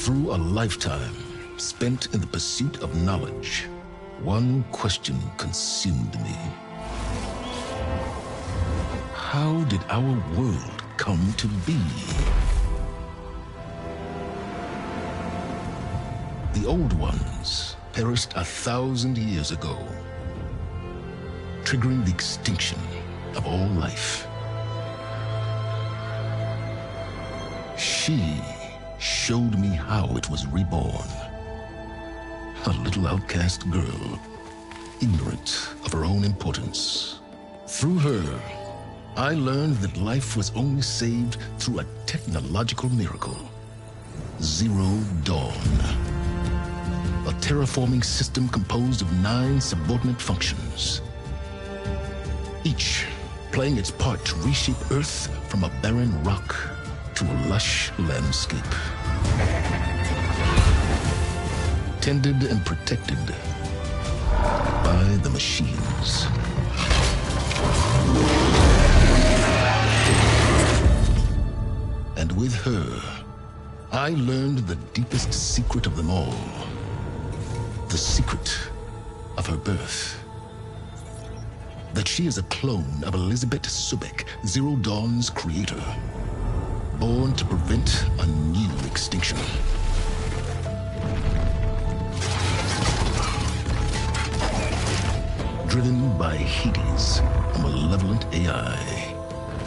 Through a lifetime spent in the pursuit of knowledge, one question consumed me. How did our world come to be? The old ones perished 1,000 years ago, triggering the extinction of all life. She showed me how it was reborn. A little outcast girl, ignorant of her own importance. Through her, I learned that life was only saved through a technological miracle. Zero Dawn. A terraforming system composed of 9 subordinate functions, each playing its part to reshape Earth from a barren rock to a lush landscape. Tended and protected by the machines. And with her, I learned the deepest secret of them all. The secret of her birth. That she is a clone of Elizabeth Sobek, Zero Dawn's creator. Born to prevent a new extinction. Driven by Hades, a malevolent AI.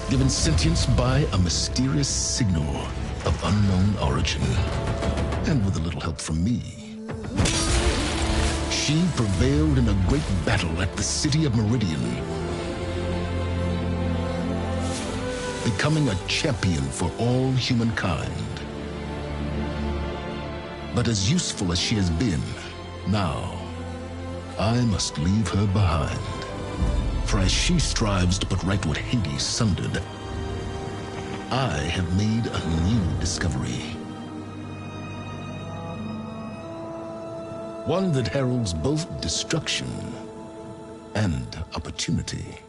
Given sentience by a mysterious signal of unknown origin. And with a little help from me, she prevailed in a great battle at the city of Meridian, becoming a champion for all humankind. But as useful as she has been, now, I must leave her behind. For as she strives to put right what Hades sundered, I have made a new discovery. One that heralds both destruction and opportunity.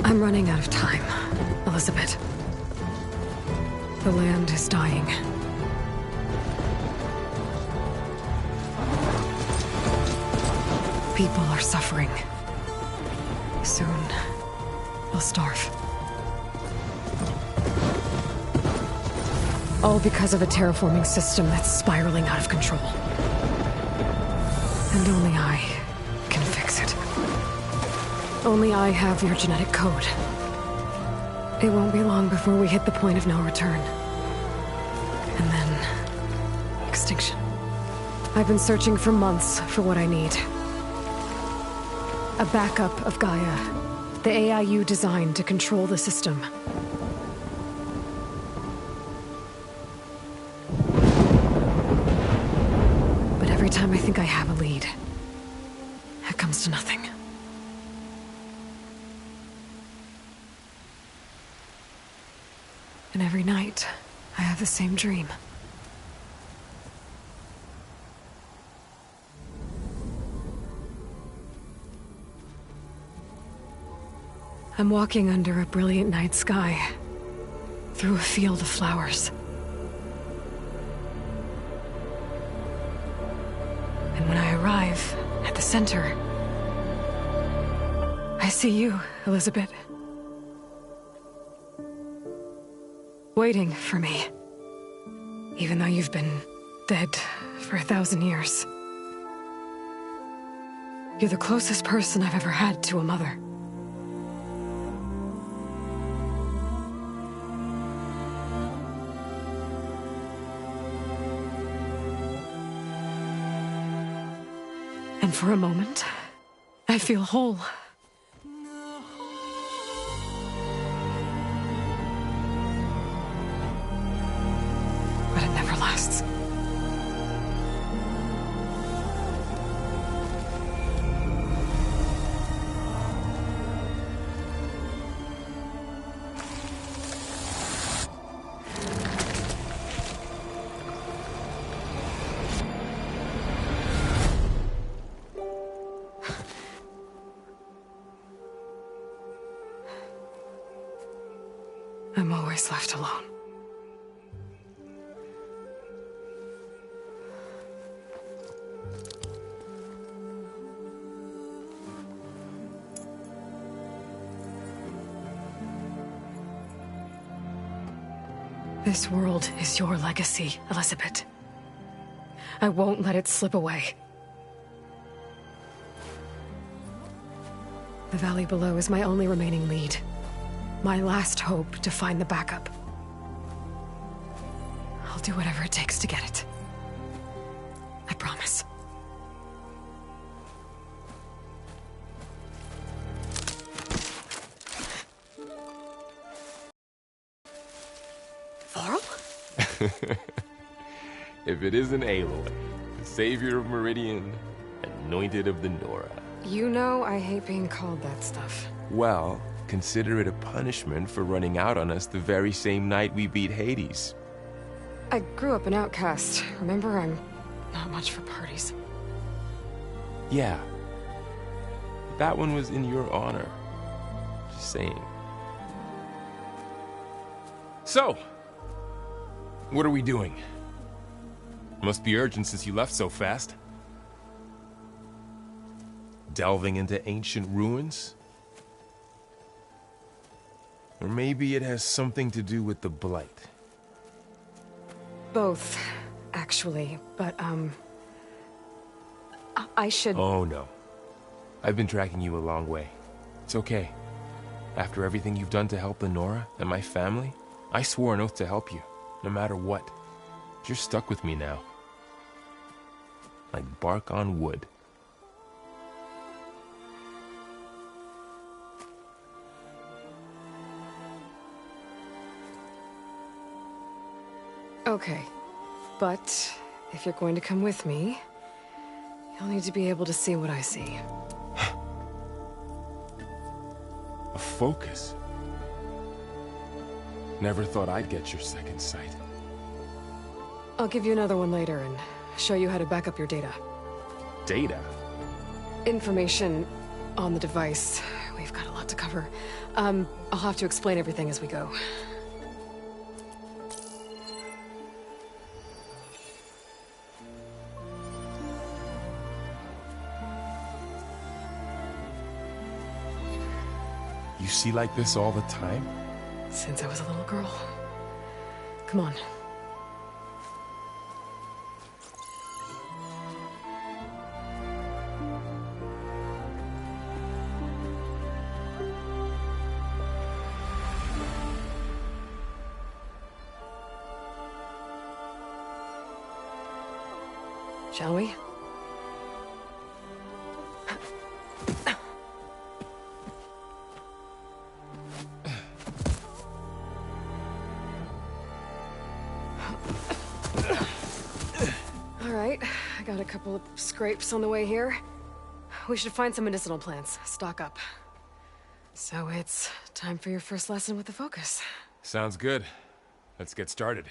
I'm running out of time, Elizabeth. The land is dying. People are suffering. Soon, they'll starve. All because of a terraforming system that's spiraling out of control. And only I can fix it. Only I have your genetic code. It won't be long before we hit the point of no return. And then... extinction. I've been searching for months for what I need. A backup of Gaia. The AI you designed to control the system. But every time I think I have a lead, it comes to nothing. And every night, I have the same dream. I'm walking under a brilliant night sky, through a field of flowers. And when I arrive at the center, I see you, Elizabeth. Waiting for me. Even though you've been dead for 1,000 years. You're the closest person I've ever had to a mother. And for a moment, I feel whole. But it never lasts. I'm always left alone. This world is your legacy, Elizabeth. I won't let it slip away. The valley below is my only remaining lead. My last hope to find the backup. I'll do whatever it takes to get it. I promise. Varl? If it isn't Aloy, the savior of Meridian, anointed of the Nora. You know I hate being called that stuff. Well, consider it a punishment for running out on us the very same night we beat Hades. I grew up an outcast. Remember, I'm not much for parties. Yeah. That one was in your honor. Just saying. So, what are we doing? Must be urgent since you left so fast. Delving into ancient ruins? Or maybe it has something to do with the Blight. Both, actually, but, I should... Oh, no. I've been tracking you a long way. It's okay. After everything you've done to help the Nora and my family, I swore an oath to help you, no matter what. You're stuck with me now. Like bark on wood. Okay, but if you're going to come with me, you'll need to be able to see what I see. A focus? Never thought I'd get your second sight. I'll give you another one later and show you how to back up your data. Data? Information on the device. We've got a lot to cover. I'll have to explain everything as we go. You see like this all the time? Since I was a little girl. Come on. Shall we? All right, I got a couple of scrapes on the way here. We should find some medicinal plants, stock up. So it's time for your first lesson with the Focus. Sounds good. Let's get started.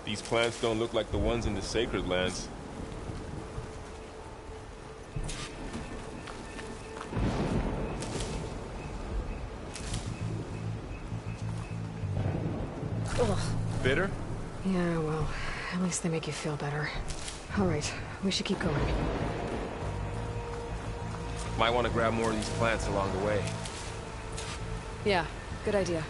These plants don't look like the ones in the Sacred Lands. Ugh. Bitter? Yeah, well, At least they make you feel better. Alright, we should keep going. Might want to grab more of these plants along the way. Yeah, good idea.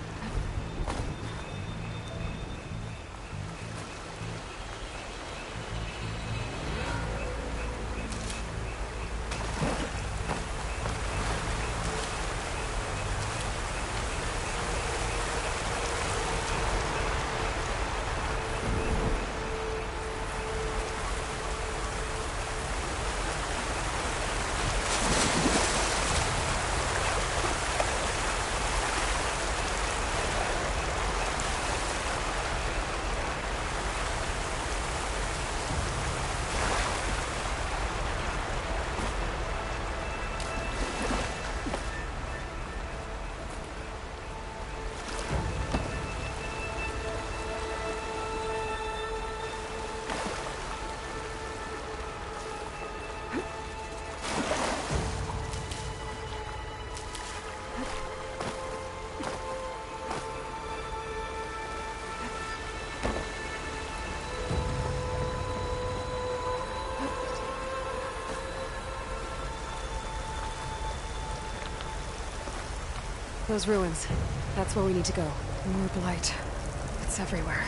Those ruins. That's where we need to go. More blight. It's everywhere.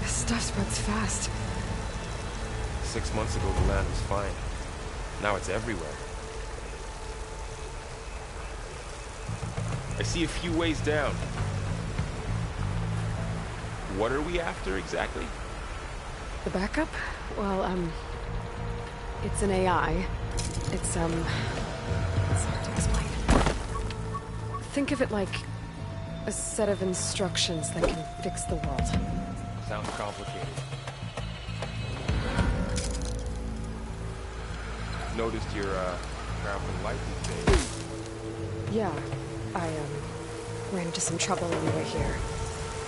This stuff spreads fast. 6 months ago, the land was fine. Now it's everywhere. I see a few ways down. What are we after exactly? The backup? Well, it's an AI. It's hard to explain. Think of it like a set of instructions that can fix the world. Sounds complicated. Noticed you're traveling light these days. Yeah, I ran into some trouble on the way here.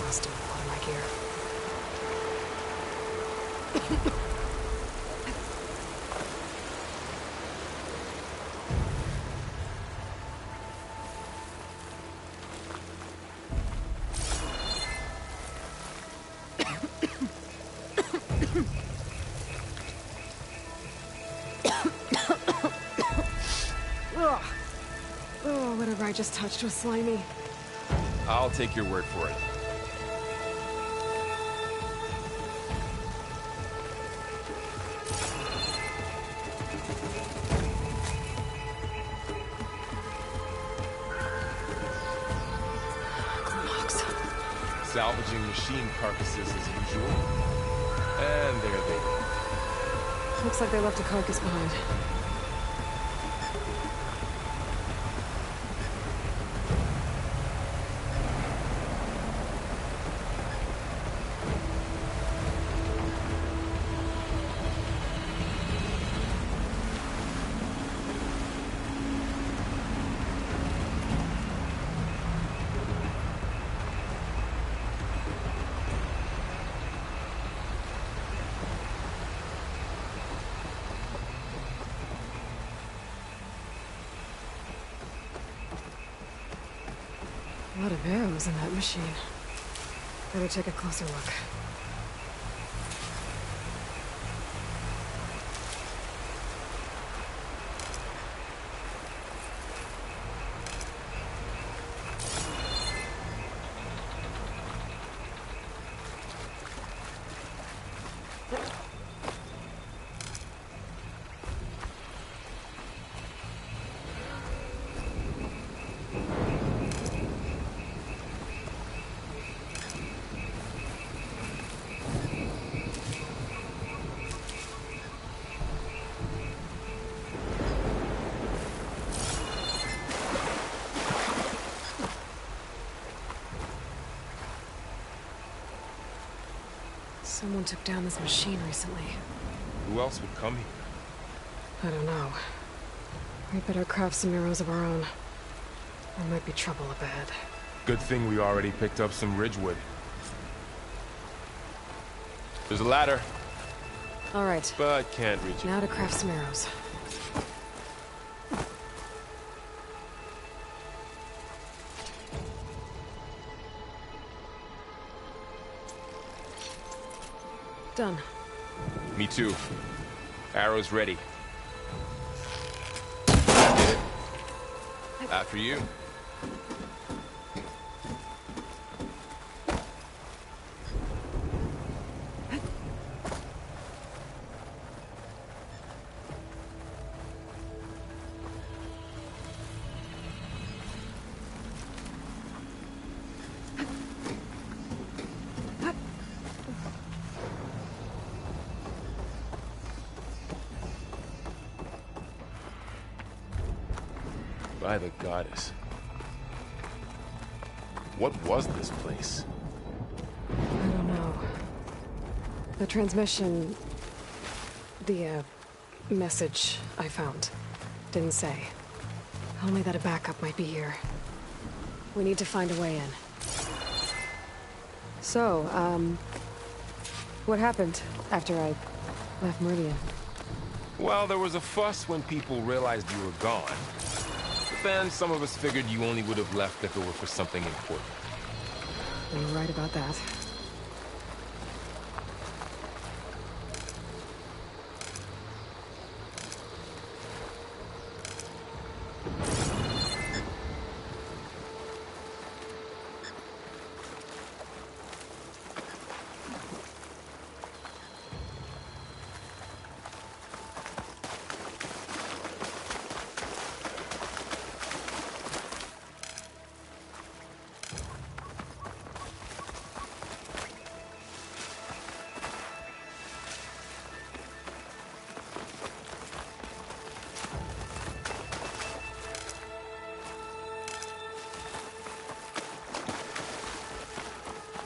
Lost a lot of my gear. Oh, whatever I just touched was slimy. I'll take your word for it. Glocks. Salvaging machine carcasses as usual. And there they go. Looks like they left a carcass behind. A lot of arrows in that machine. Better take a closer look. Someone took down this machine recently. Who else would come here? I don't know. We better craft some arrows of our own. There might be trouble up ahead. Good thing we already picked up some ridgewood. There's a ladder, All right, but can't reach it. now to craft some arrows. Done. Me too. Arrows ready. After you. By the goddess. What was this place? I don't know. The transmission... The, message I found didn't say. Only that a backup might be here. We need to find a way in. So, what happened after I left Meridian? Well, there was a fuss when people realized you were gone. But then some of us figured you only would have left if it were for something important. You're right about that.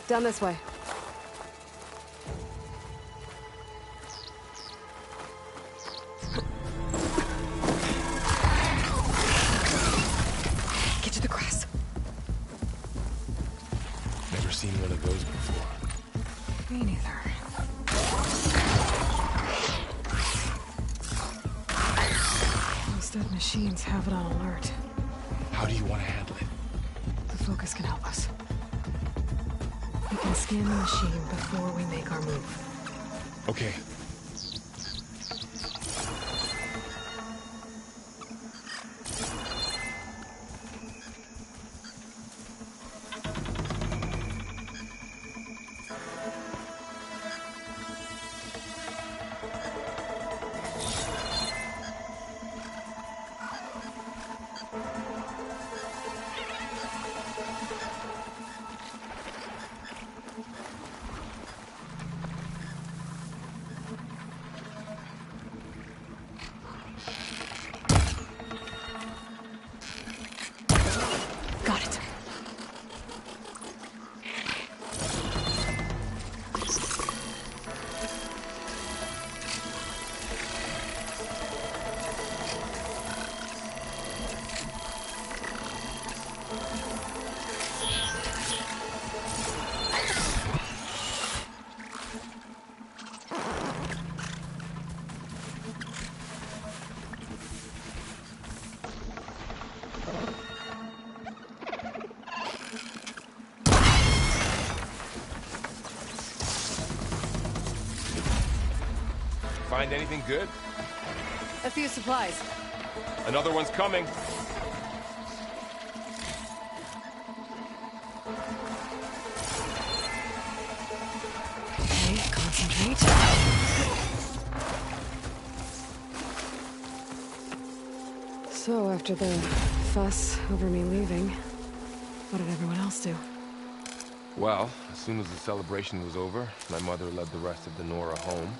Down this way. Get to the grass. Never seen one of those before. Me neither. Those dead machines have it on alert. How do you want to handle it? The focus can help us. We can scan the machine before we make our move. Okay. Got it. Find anything good? A few supplies. Another one's coming. Okay, concentrate. So, after the fuss over me leaving, what did everyone else do? Well, as soon as the celebration was over, my mother led the rest of the Nora home.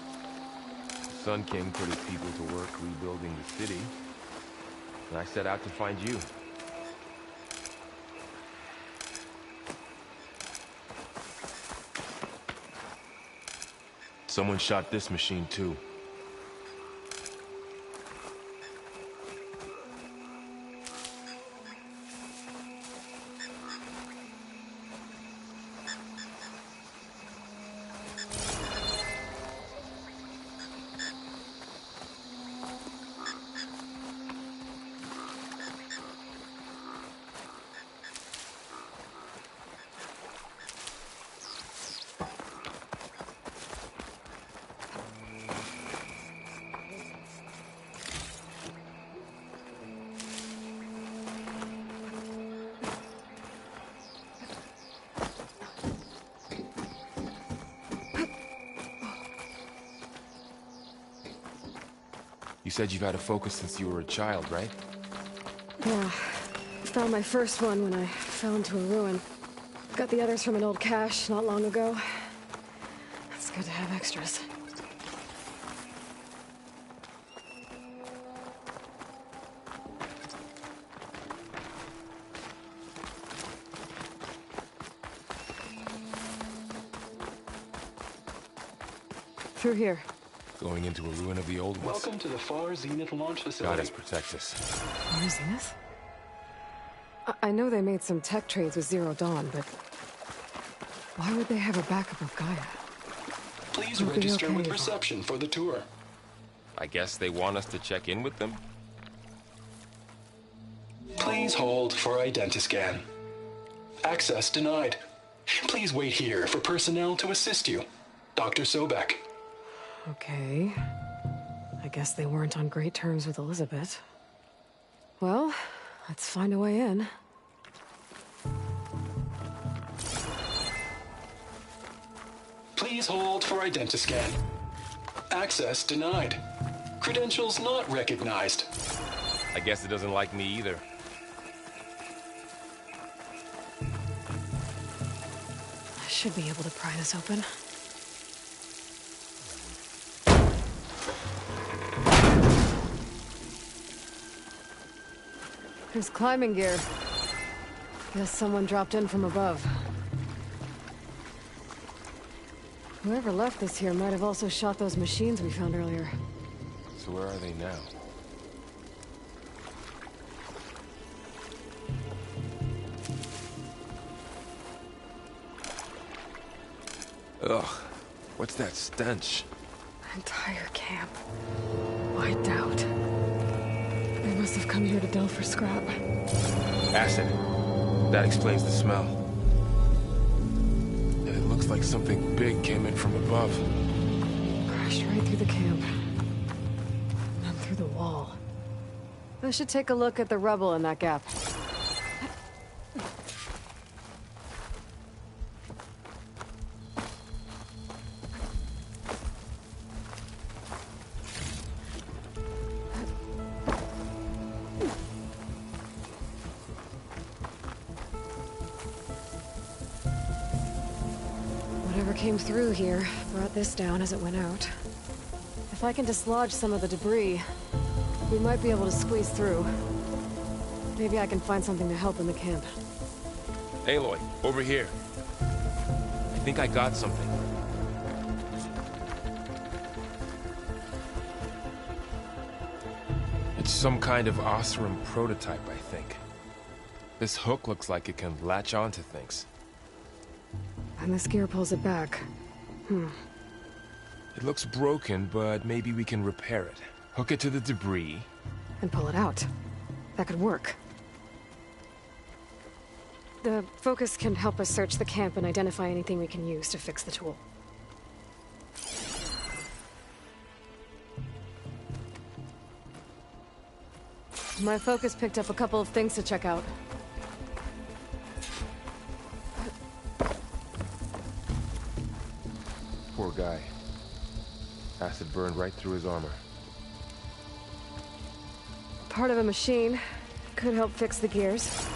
The Sun King put his people to work rebuilding the city, and I set out to find you. Someone shot this machine too. said you've had a focus since you were a child, right? Yeah. Found my first one when I fell into a ruin. Got the others from an old cache not long ago. It's good to have extras. Through here. Going into a ruin of the old ones. Welcome to the Far Zenith launch facility. Goddess protect us. Far Zenith? I know they made some tech trades with Zero Dawn, but why would they have a backup of Gaia? Please It'll be register okay, with Yvonne. reception for the tour. I guess they want us to check in with them? Please hold for identiscan. Access denied. Please wait here for personnel to assist you. Dr. Sobek. Okay. I guess they weren't on great terms with Elizabeth. Well, let's find a way in. Please hold for identiscan. Access denied. Credentials not recognized. I guess it doesn't like me either. I should be able to pry this open. There's climbing gear. Guess someone dropped in from above. Whoever left this here might have also shot those machines we found earlier. So where are they now? Ugh, what's that stench? Entire camp. Wiped out. They must have come here to delve for scrap. Acid. That explains the smell. It looks like something big came in from above. Crashed right through the camp. And through the wall. I should take a look at the rubble in that gap. Whatever came through here brought this down as it went out. If I can dislodge some of the debris, we might be able to squeeze through. Maybe I can find something to help in the camp. Aloy, over here. I think I got something. It's some kind of Osram prototype, I think. This hook looks like it can latch onto things. And this gear pulls it back. It looks broken, but maybe we can repair it. Hook it to the debris. And pull it out. That could work. The focus can help us search the camp and identify anything we can use to fix the tool. My focus picked up a couple of things to check out. Poor guy. Acid burned right through his armor. Part of a machine. Could help fix the gears.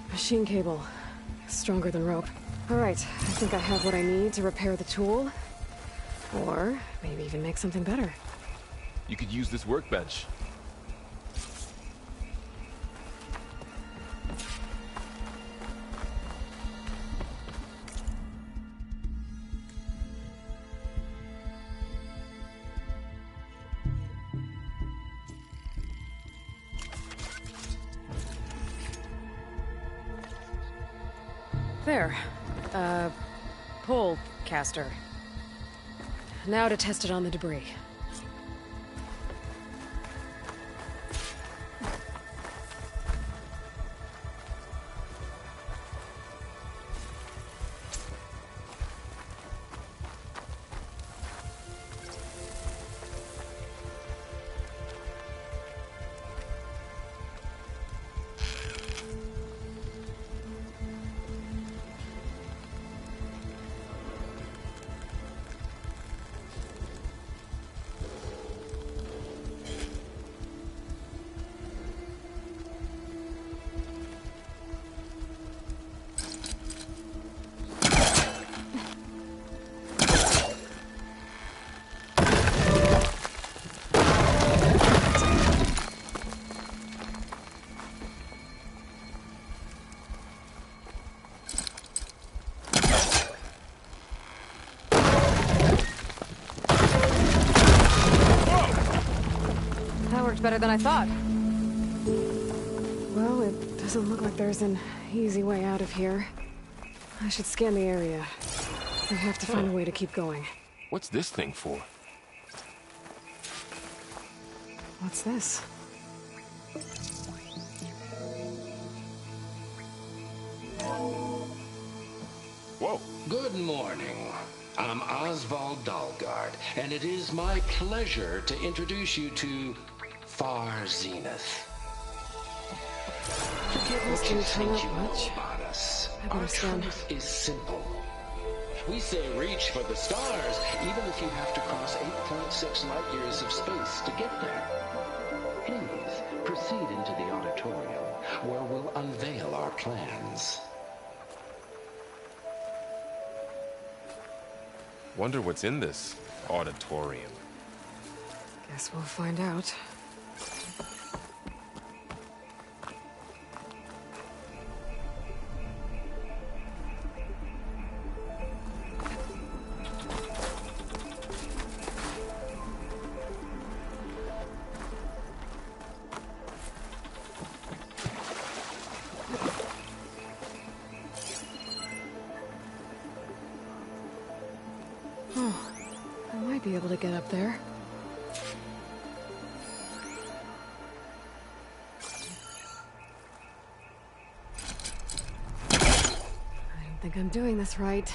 Machine cable. Stronger than rope. All right, I think I have what I need to repair the tool. Or maybe even make something better. You could use this workbench. There. Pole caster. Now to test it on the debris. worked better than I thought. Well, it doesn't look like there's an easy way out of here. I should scan the area. I have to find a way to keep going. What's this thing for? What's this? Whoa. Good morning. I'm Oswald Dalgard, and it is my pleasure to introduce you to Far Zenith. Forget what you think you know about us. Our truth is simple. We say reach for the stars, even if you have to cross 8.6 light years of space to get there. Please proceed into the auditorium, where we'll unveil our plans. Wonder what's in this auditorium. Guess we'll find out. I might be able to get up there. I don't think I'm doing this right.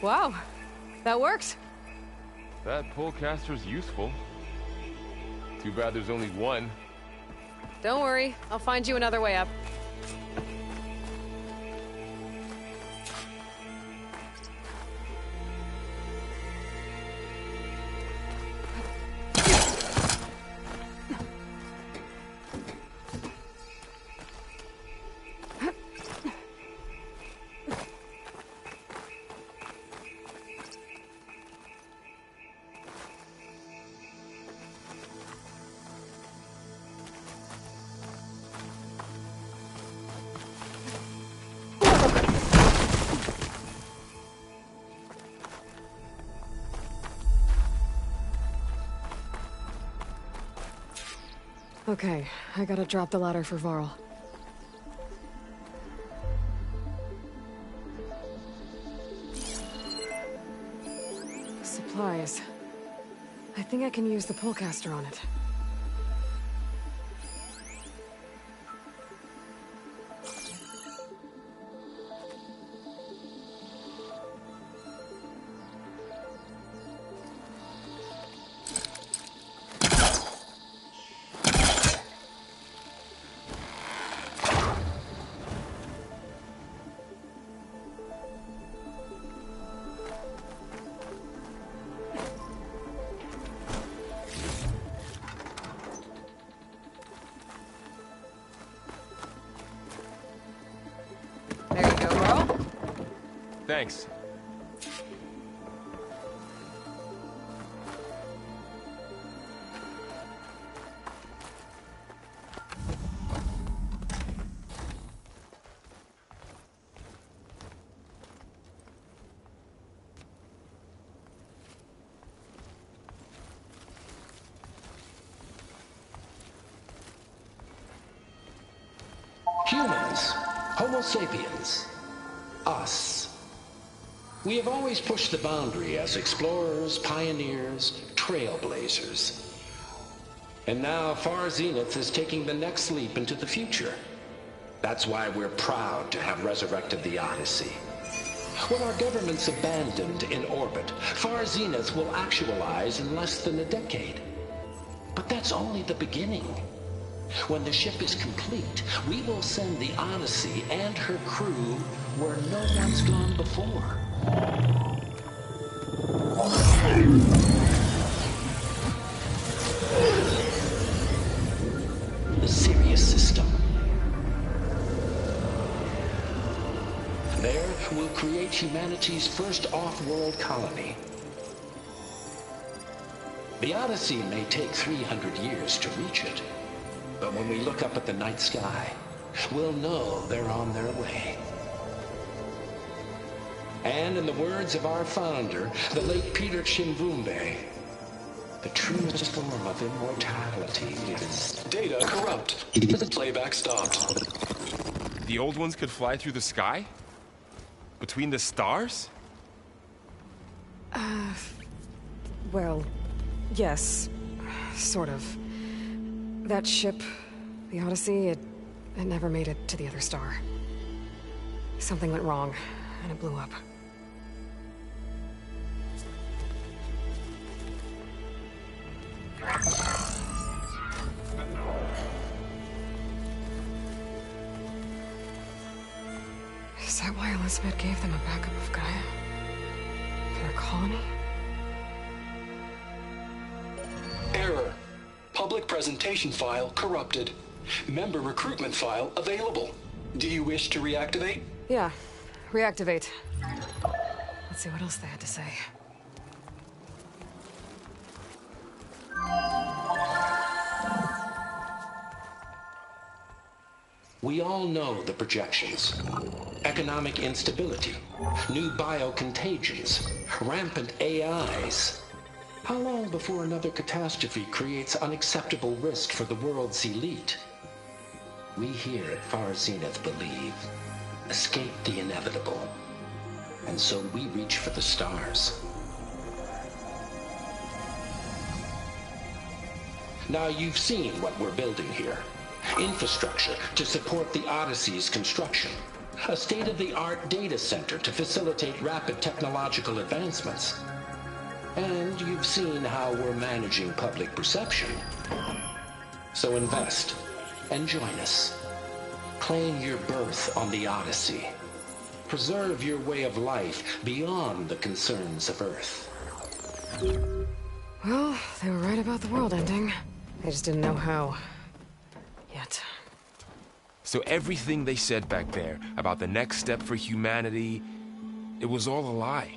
Wow, that works. That pullcaster's useful. Too bad there's only one. Don't worry, I'll find you another way up. Okay, I gotta drop the ladder for Varl. Supplies. I think I can use the pullcaster on it. Thanks. Humans, Homo sapiens, us. We have always pushed the boundary as explorers, pioneers, trailblazers. And now Far Zenith is taking the next leap into the future. That's why we're proud to have resurrected the Odyssey. When our government's abandoned in orbit, Far Zenith will actualize in less than a decade. But that's only the beginning. When the ship is complete, we will send the Odyssey and her crew where no one's gone before. The Sirius system. There, we'll create humanity's first off-world colony. The Odyssey may take 300 years to reach it. But when we look up at the night sky, will know they're on their way. And in the words of our founder, the late Peter Chimvumbe, the truest form of immortality is... Data corrupt. Playback stopped. The old ones could fly through the sky? Between the stars? Well, yes. Sort of. That ship, the Odyssey, it never made it to the other star. Something went wrong, and it blew up. Is that why Elizabeth gave them a backup of Gaia? For their colony? Error. Public presentation file corrupted. Member recruitment file available. Do you wish to reactivate? Yeah. Reactivate. Let's see what else they had to say. We all know the projections. Economic instability, new biocontagions, rampant AIs. How long before another catastrophe creates unacceptable risk for the world's elite? We here at Far Zenith believe, escape the inevitable. And so we reach for the stars. Now you've seen what we're building here. Infrastructure to support the Odyssey's construction. A state-of-the-art data center to facilitate rapid technological advancements. And you've seen how we're managing public perception. So invest and join us. Claim your berth on the Odyssey. Preserve your way of life beyond the concerns of Earth. Well, they were right about the world ending. They just didn't know how. Yet. So everything they said back there about the next step for humanity, it was all a lie.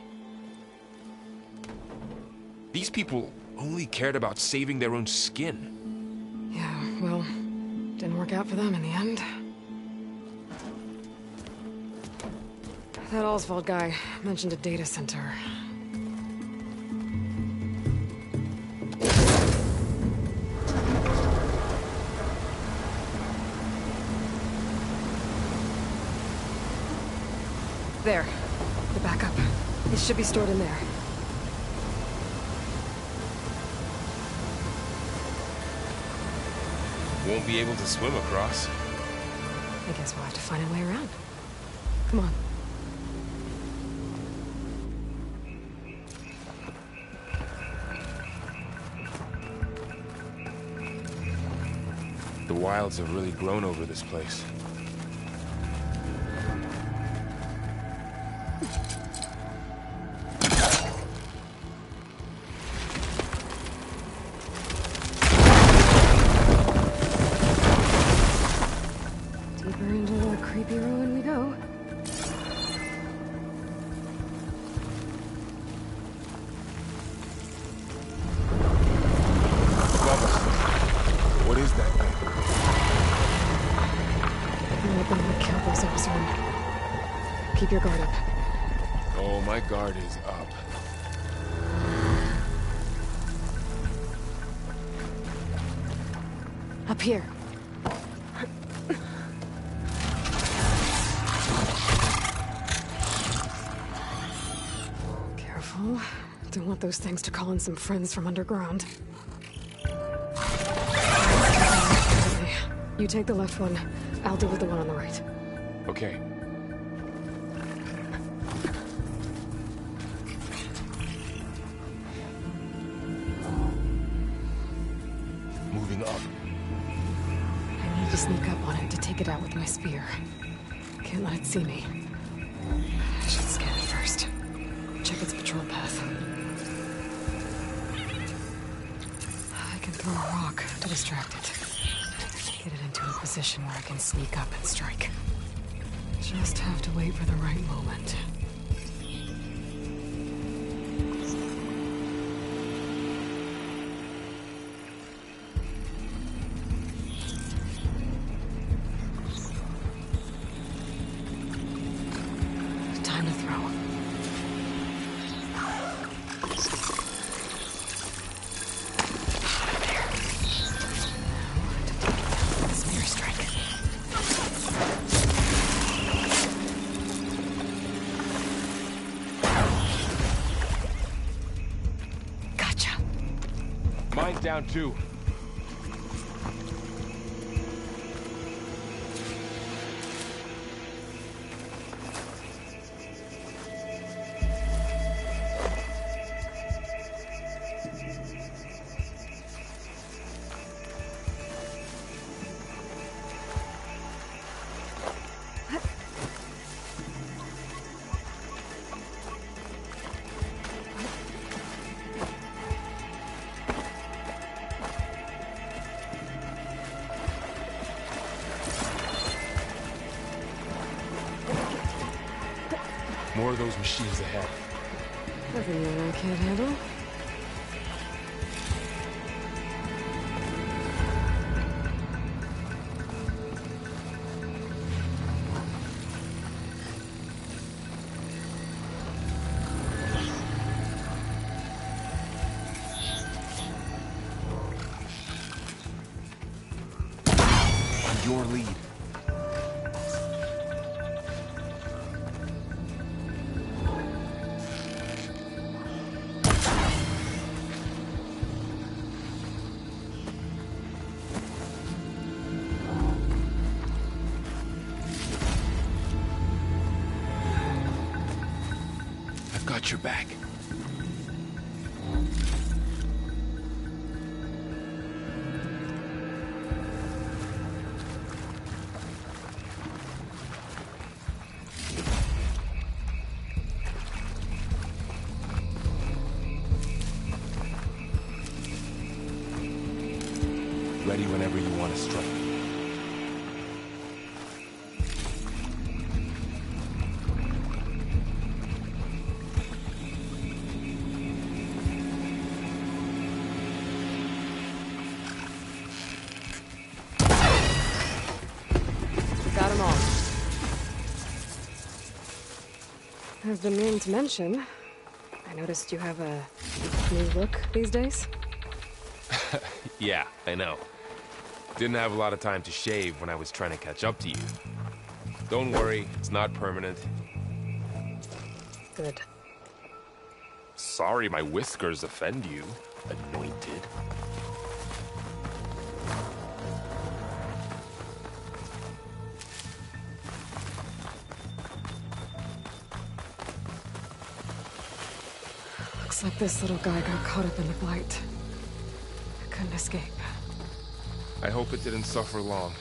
These people only cared about saving their own skin. Yeah, well, didn't work out for them in the end. That Oswald guy mentioned a data center. There. The backup. It should be stored in there. Won't be able to swim across. I guess we'll have to find a way around. Come on. The wilds have really grown over this place. Deeper into the creepy ruin we go. What is that thing? I'm gonna kill those Orzhon. Keep your guard up. Oh, my guard is up. Up here. Careful. Don't want those things to call in some friends from underground. You take the left one. I'll deal with the one on the right. Okay. Moving up. I need to sneak up on it to take it out with my spear. Can't let it see me. I should scan it first. Check its patrol path. I can throw a rock to distract it. Get it into a position where I can sneak up and strike. Just have to wait for the right moment. This mirror strike. Gotcha. Mine's down too. More of those machines ahead. Nothing that I can't handle. On your lead. I've got your back. Ready whenever you want to strike. Got them all. I've been meaning to mention, I noticed you have a new look these days. Yeah, I know. Didn't have a lot of time to shave when I was trying to catch up to you. Don't worry, it's not permanent. Good. Sorry my whiskers offend you, anointed. Looks like this little guy got caught up in the blight. I couldn't escape. I hope it didn't suffer long.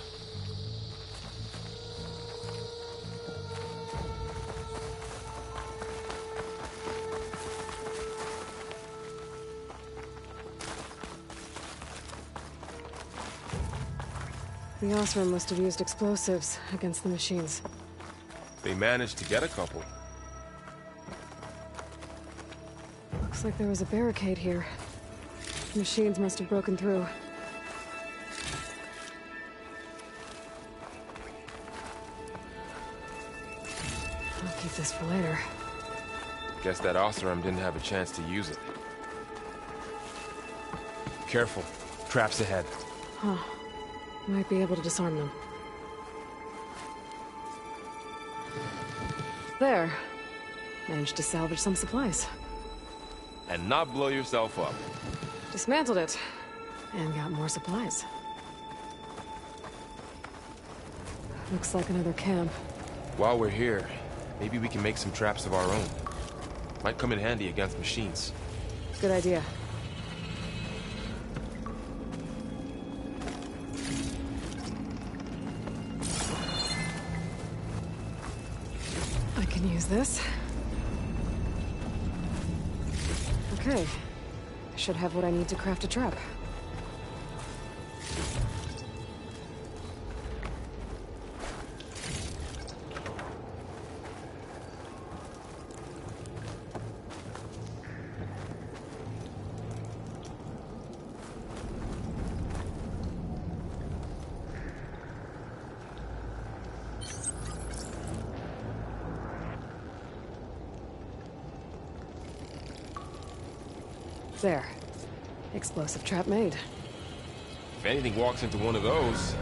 The Osram must have used explosives against the machines. They managed to get a couple. Looks like there was a barricade here. The machines must have broken through. I'll keep this for later. Guess that Osram didn't have a chance to use it. Careful. Traps ahead. Huh. Might be able to disarm them. There. Managed to salvage some supplies. And not blow yourself up. Dismantled it. And got more supplies. Looks like another camp. While we're here, maybe we can make some traps of our own. Might come in handy against machines. Good idea. I can use this. Okay. I should have what I need to craft a trap. There. Explosive trap made. If anything walks into one of those,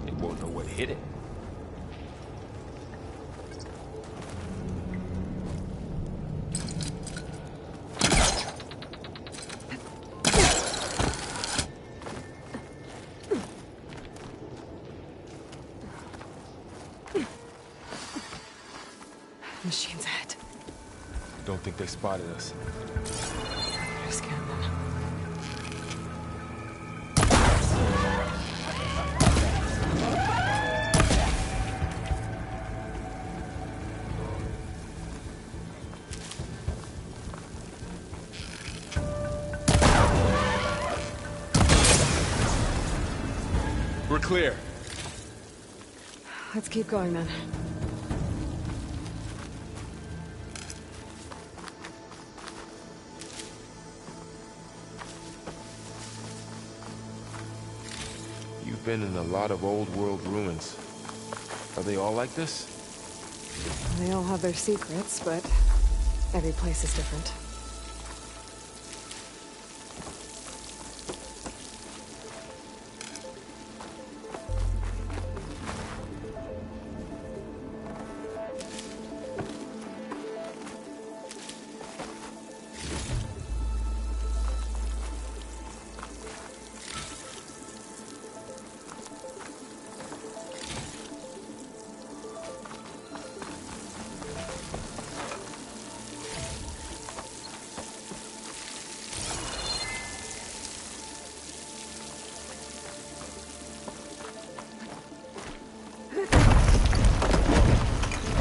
it won't know what hit it. Machine's ahead. Don't think they spotted us. Better scan them. We're clear. Let's keep going then. You've been in a lot of old world ruins. Are they all like this? They all have their secrets, but every place is different.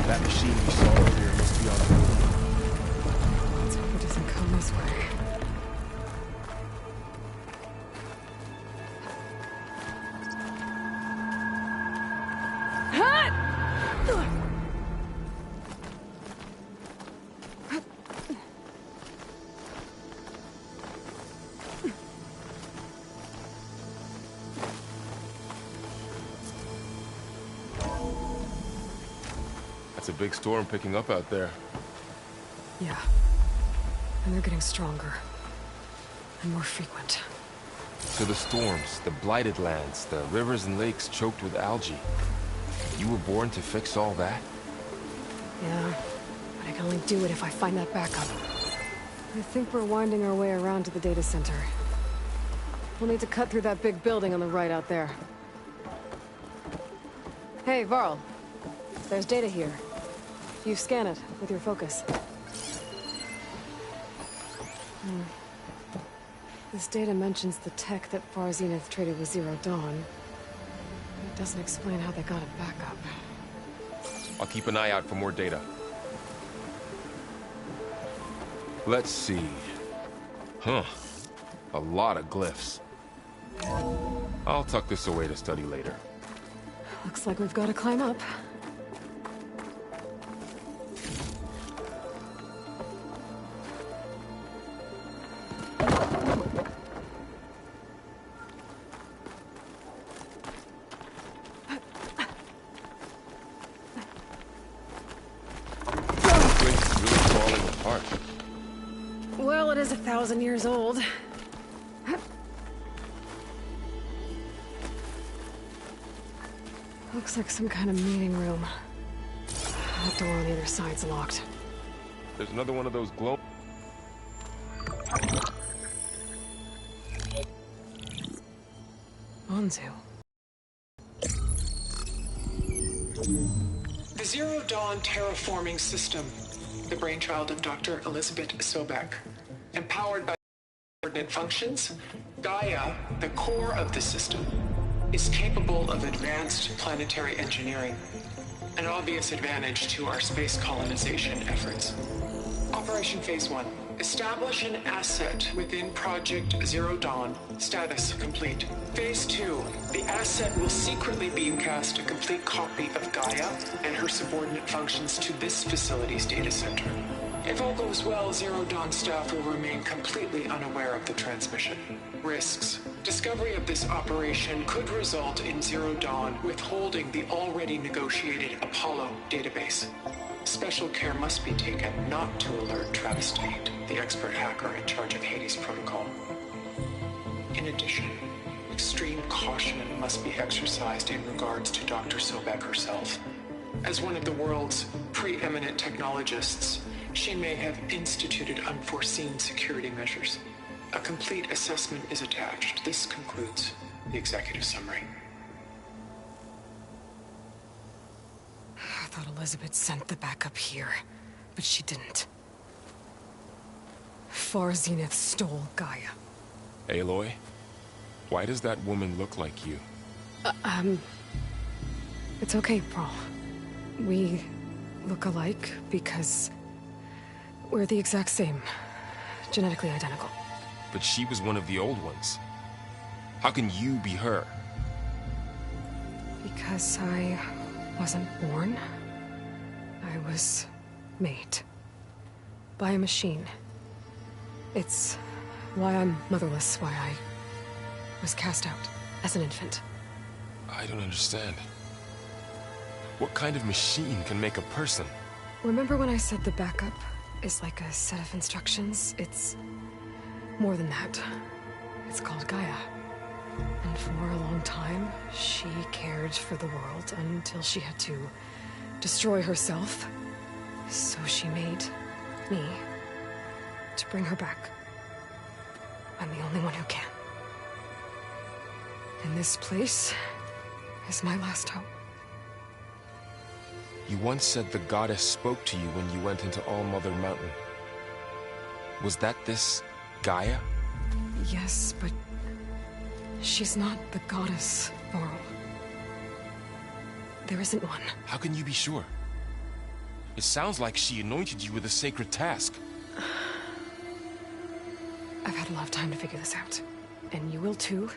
That machine we saw earlier must be on the move. Let's hope it doesn't come this way. That's a big storm picking up out there. Yeah. And they're getting stronger. And more frequent. So the storms, the blighted lands, the rivers and lakes choked with algae. You were born to fix all that? Yeah. But I can only do it if I find that backup. I think we're winding our way around to the data center. We'll need to cut through that big building on the right out there. Hey, Varl. There's data here. You scan it with your focus. This data mentions the tech that Far Zenith traded with Zero Dawn. It doesn't explain how they got it back up. I'll keep an eye out for more data. Let's see. Huh. A lot of glyphs. I'll tuck this away to study later. Looks like we've got to climb up. Well, it is 1,000 years old. Looks like some kind of meeting room. That door on the other side's locked. There's another one of those glow... Anzu. The Zero Dawn terraforming system, the brainchild of Dr. Elizabeth Sobek. Empowered by coordinate functions, Gaia, the core of the system, is capable of advanced planetary engineering, an obvious advantage to our space colonization efforts. Operation Phase 1. Establish an asset within Project Zero Dawn. Status complete. Phase 2. The asset will secretly beamcast a complete copy of Gaia and her subordinate functions to this facility's data center. If all goes well, Zero Dawn staff will remain completely unaware of the transmission. Risks. Discovery of this operation could result in Zero Dawn withholding the already negotiated Apollo database. Special care must be taken not to alert Travis Tate. the expert hacker in charge of Hades Protocol. In addition, extreme caution must be exercised in regards to Dr. Sobek herself. As one of the world's preeminent technologists, she may have instituted unforeseen security measures. A complete assessment is attached. This concludes the executive summary. I thought Elizabeth sent the backup here, but she didn't. Far Zenith stole Gaia. Aloy, why does that woman look like you? It's okay, Pearl. We look alike because we're the exact same. Genetically identical. But she was one of the old ones. How can you be her? Because I wasn't born. I was made. By a machine. It's why I'm motherless, why I was cast out as an infant. I don't understand. What kind of machine can make a person? Remember when I said the backup is like a set of instructions? It's more than that. It's called Gaia. And for a long time, she cared for the world until she had to destroy herself. So she made me to bring her back. I'm the only one who can. And this place is my last hope. You once said the goddess spoke to you when you went into All-Mother Mountain. Was that this Gaia? Yes, but she's not the goddess, Varl. There isn't one. How can you be sure? It sounds like she anointed you with a sacred task. I've had a lot of time to figure this out. And you will too,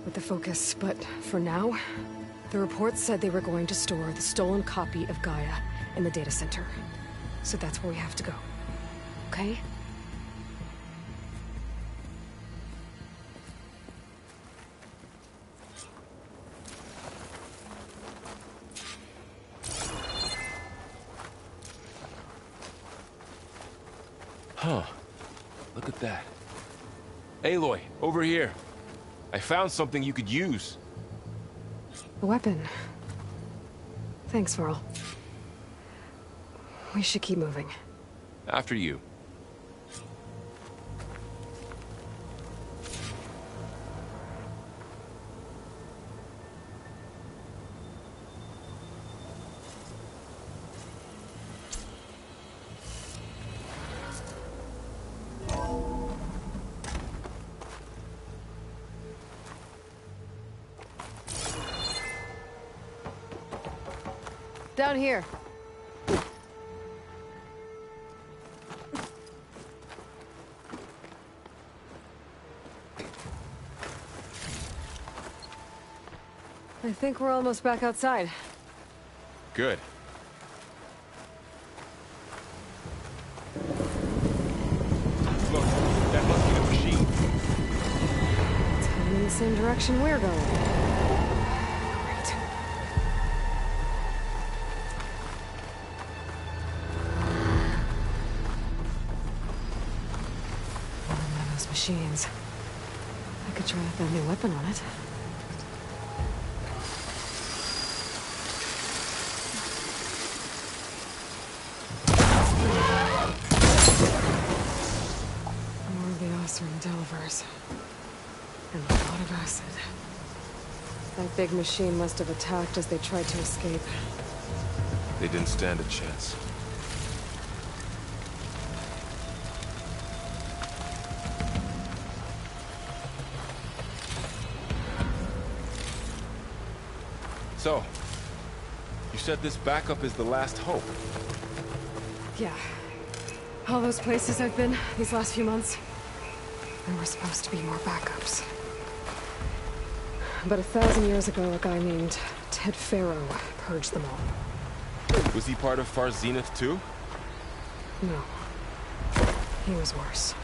with the focus. But for now, the report said they were going to store the stolen copy of Gaia in the data center. So that's where we have to go. Okay? Huh. Look at that. Aloy, over here. I found something you could use. A weapon. Thanks, Varl. We should keep moving. After you. Down here. I think we're almost back outside. Good. Look, that must be the machine. It's heading in the same direction we're going. Great. One of those machines. I could try out that new weapon on it. Oseram Delvers. And a lot of acid. That big machine must have attacked as they tried to escape. They didn't stand a chance. So, you said this backup is the last hope. Yeah. All those places I've been these last few months. There were supposed to be more backups. But 1,000 years ago, a guy named Ted Faro purged them all. Was he part of Far Zenith too? No. He was worse.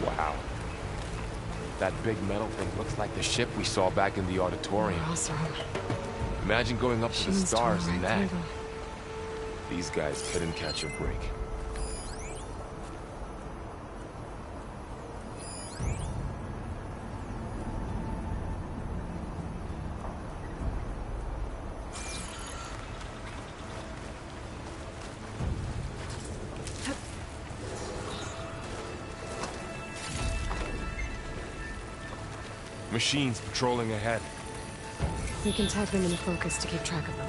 Wow. That big metal thing looks like the ship we saw back in the auditorium. Awesome. Imagine going up to the Machines tore stars in right that. through them. These guys couldn't catch a break. Machines patrolling ahead. We can tag them into focus to keep track of them.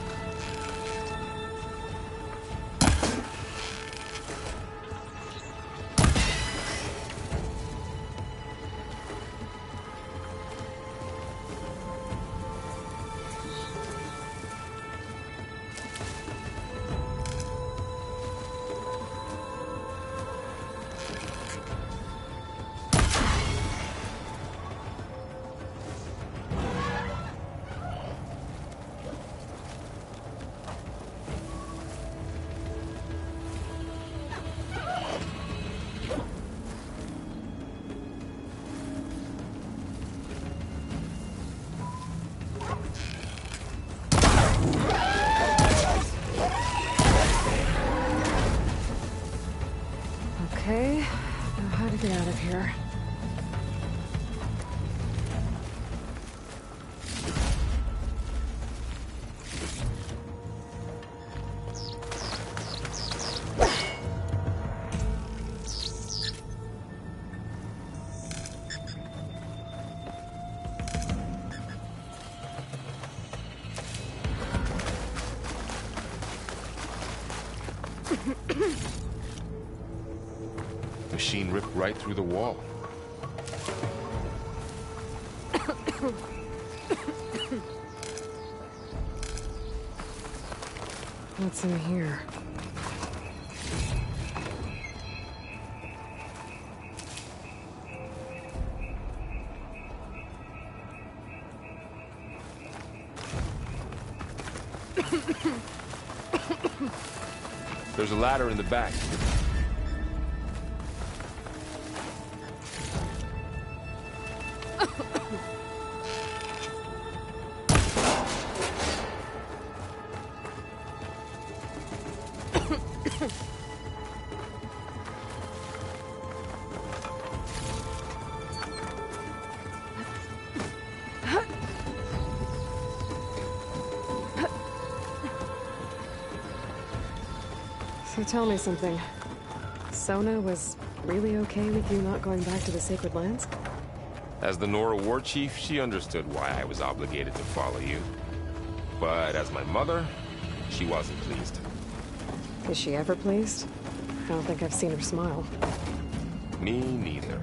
Okay, know how to get out of here. Machine ripped right through the wall. What's in here? There's a ladder in the back. So tell me something. Sona was really okay with you not going back to the Sacred Lands? As the Nora war chief, she understood why I was obligated to follow you. But as my mother, she wasn't pleased. Is she ever pleased? I don't think I've seen her smile. Me neither.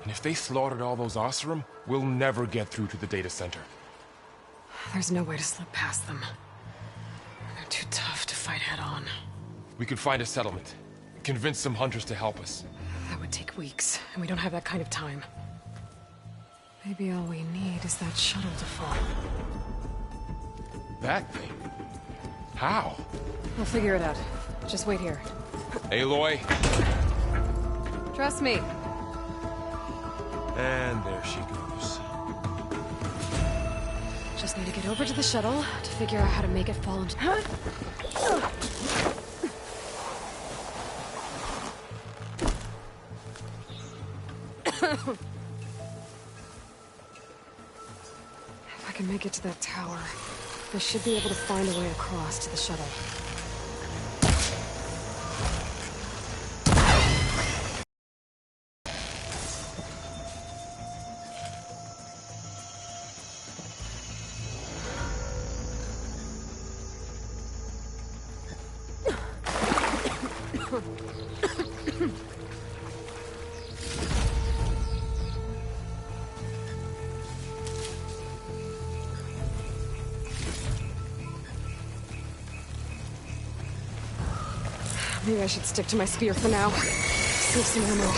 And if they slaughtered all those Oseram, we'll never get through to the data center. There's no way to slip past them. They're too tough to fight head-on. We could find a settlement. Convince some hunters to help us. That would take weeks, and we don't have that kind of time. Maybe all we need is that shuttle to fall. That thing? How? We'll figure it out. Just wait here. Aloy. Trust me. And there she goes. Just need to get over to the shuttle to figure out how to make it fall into... If I can make it to that tower, I should be able to find a way across to the shuttle. Maybe I should stick to my spear for now. Save some ammo.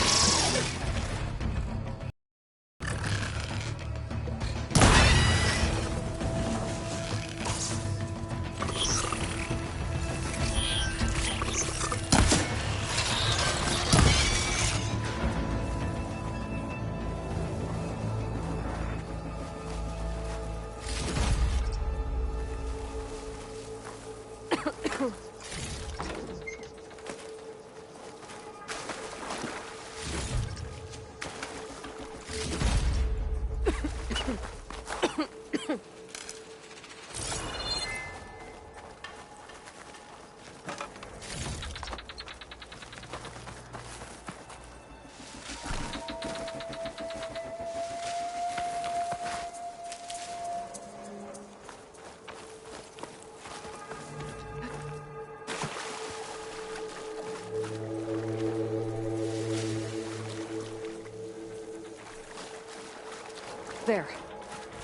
There.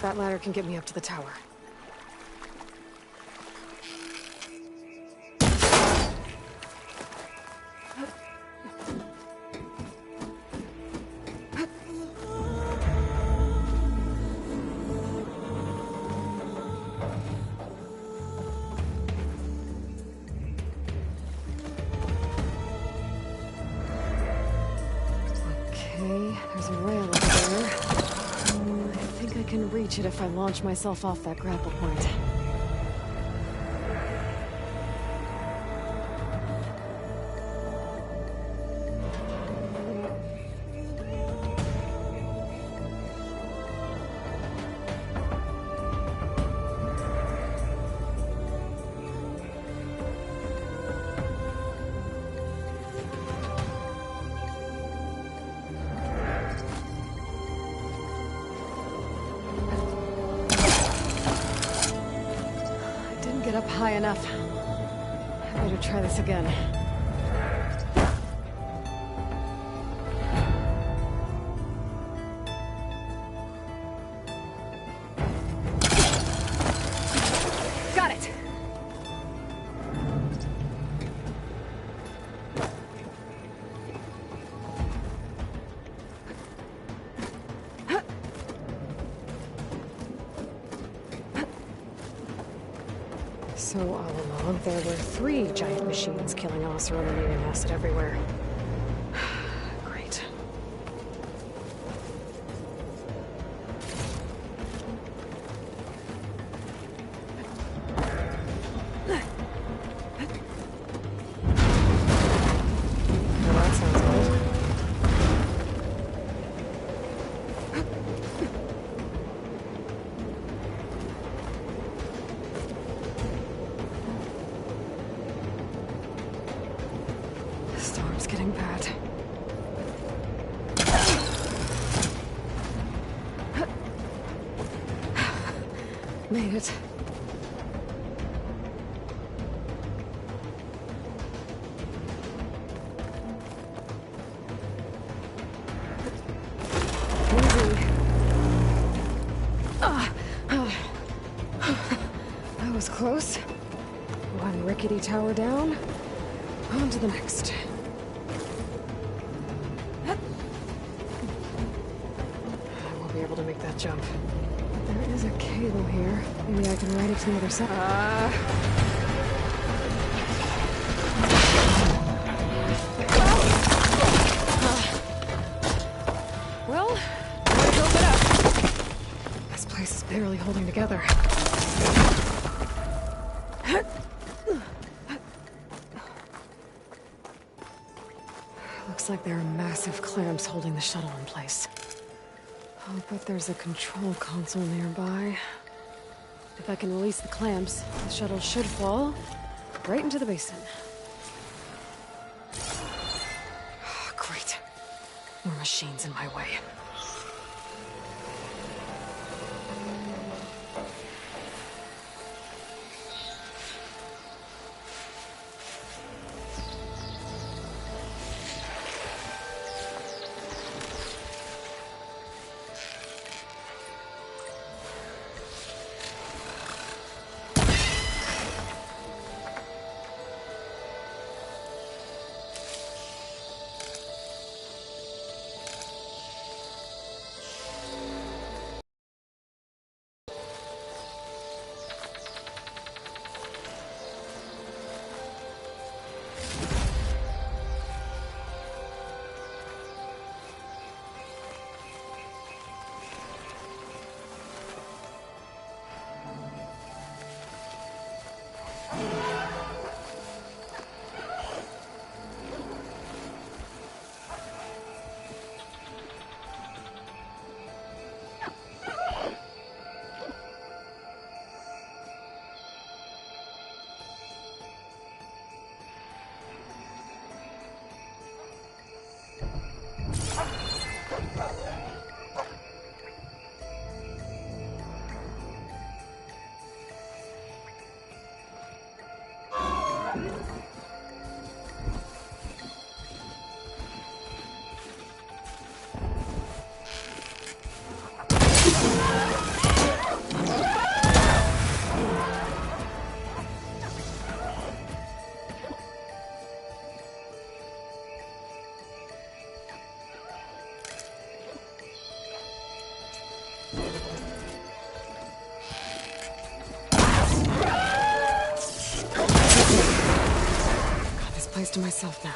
That ladder can get me up to the tower. Okay, there's a rail over there. I think I can reach it if I launch myself off that grapple point. Up high enough. I better try this again. Got it! So all along, there were 3 giant machines killing Oseram and leaving acid everywhere. Great. Well, that sounds good. Storm's getting bad. Made it. close. One rickety tower down. On to the next. I won't be able to make that jump. There is a cable here. Maybe I can ride it to the other side. Well, gotta build it up. This place is barely holding together. Looks like there are massive clamps holding the shuttle in place. I'll bet there's a control console nearby. If I can release the clamps, the shuttle should fall right into the basin. Great. More machines in my way. To myself now.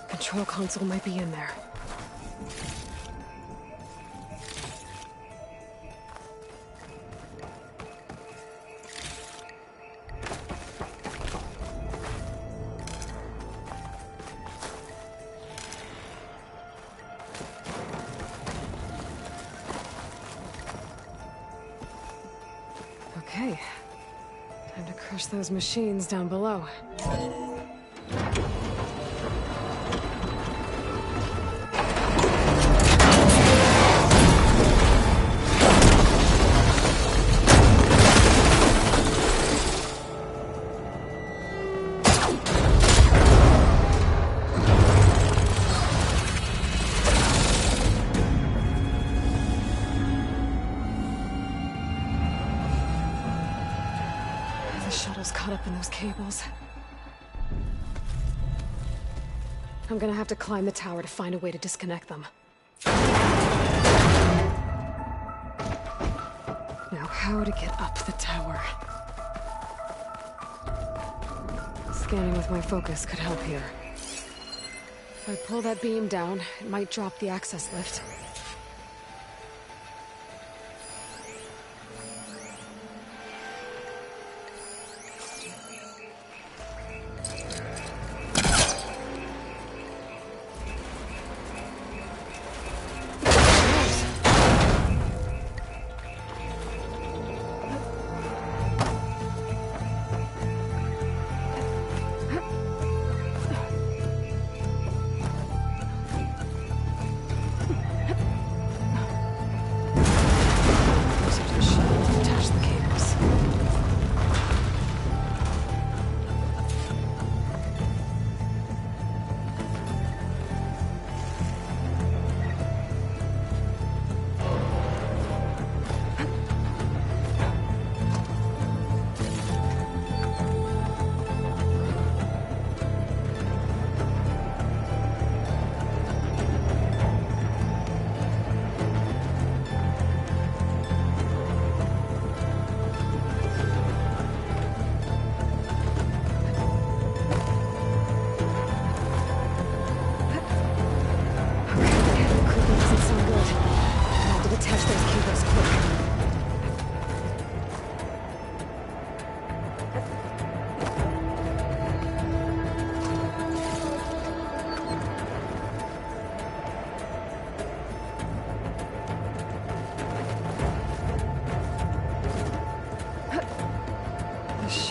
Control console might be in there. Okay. Time to crush those machines down below. Caught up in those cables. I'm gonna have to climb the tower to find a way to disconnect them. Now, how to get up the tower? Scanning with my focus could help here. If I pull that beam down, it might drop the access lift.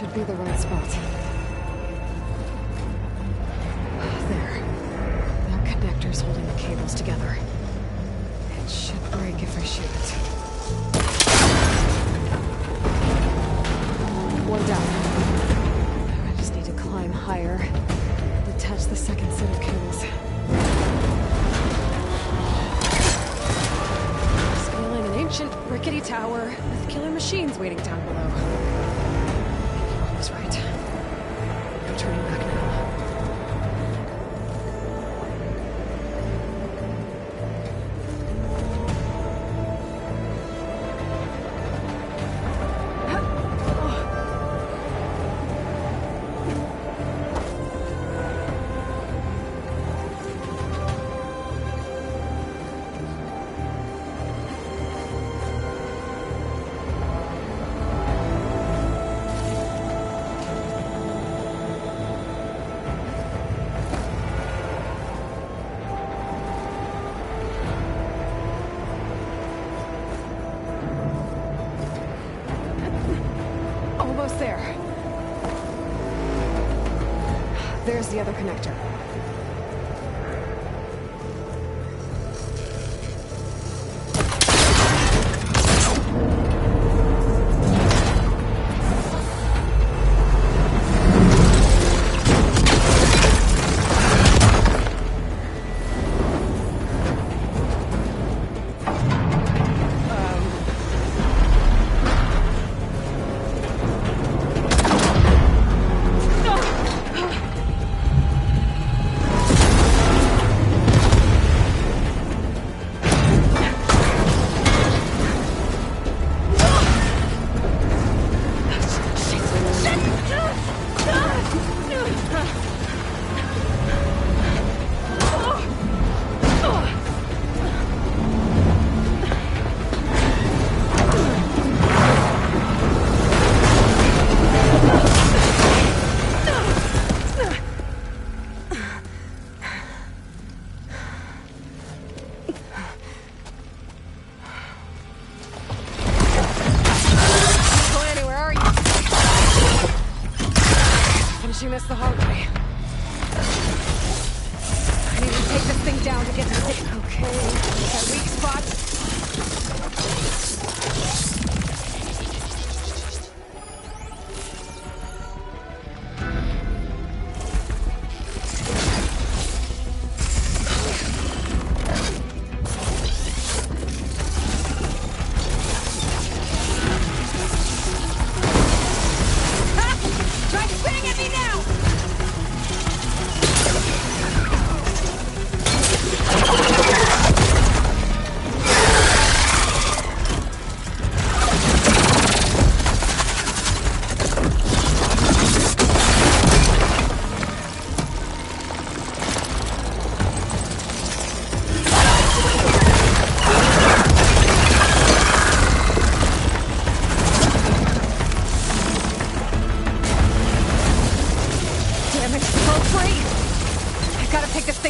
should be the right spot. There. That connector's holding the cables together. It should break if I shoot it. One down. I just need to climb higher. Detach the second set of cables. Scaling an ancient rickety tower with killer machines waiting down below. I was right. No turning back now. Almost there. There's the other connector. This the hard way. I need to take this thing down to get to the... Okay, that weak spot.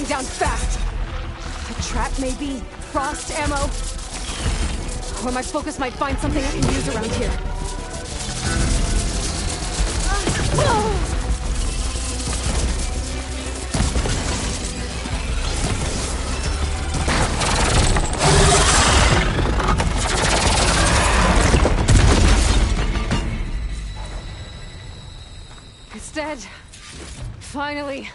Down fast. A trap, maybe? Frost ammo? Or my focus might find something I can use around here. It's dead. Finally.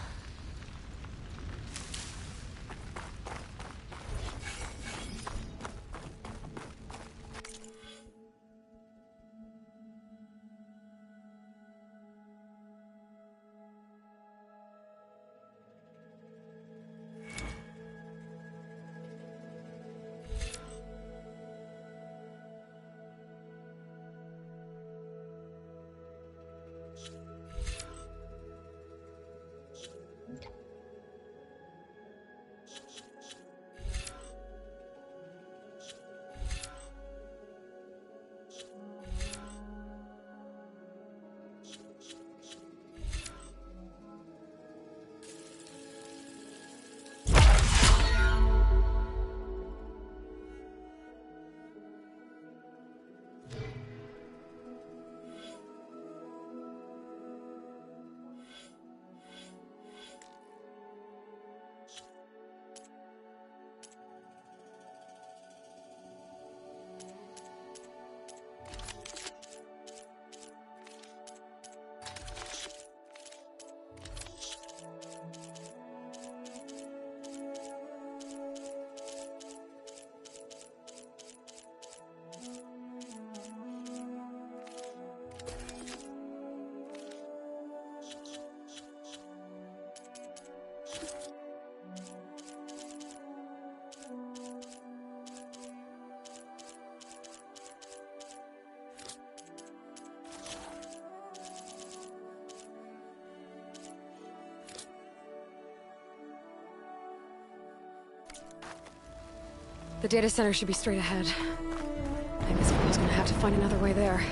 The data center should be straight ahead. I guess Paul's gonna have to find another way there.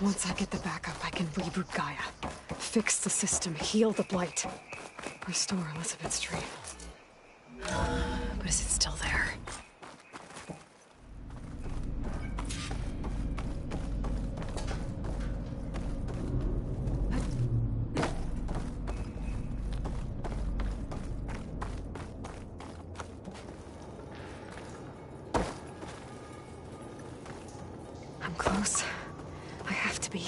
Once I get the backup, I can reboot Gaia. Fix the system, heal the Blight. Restore Elizabeth's dream. But is it still there? I'm close. I have to be.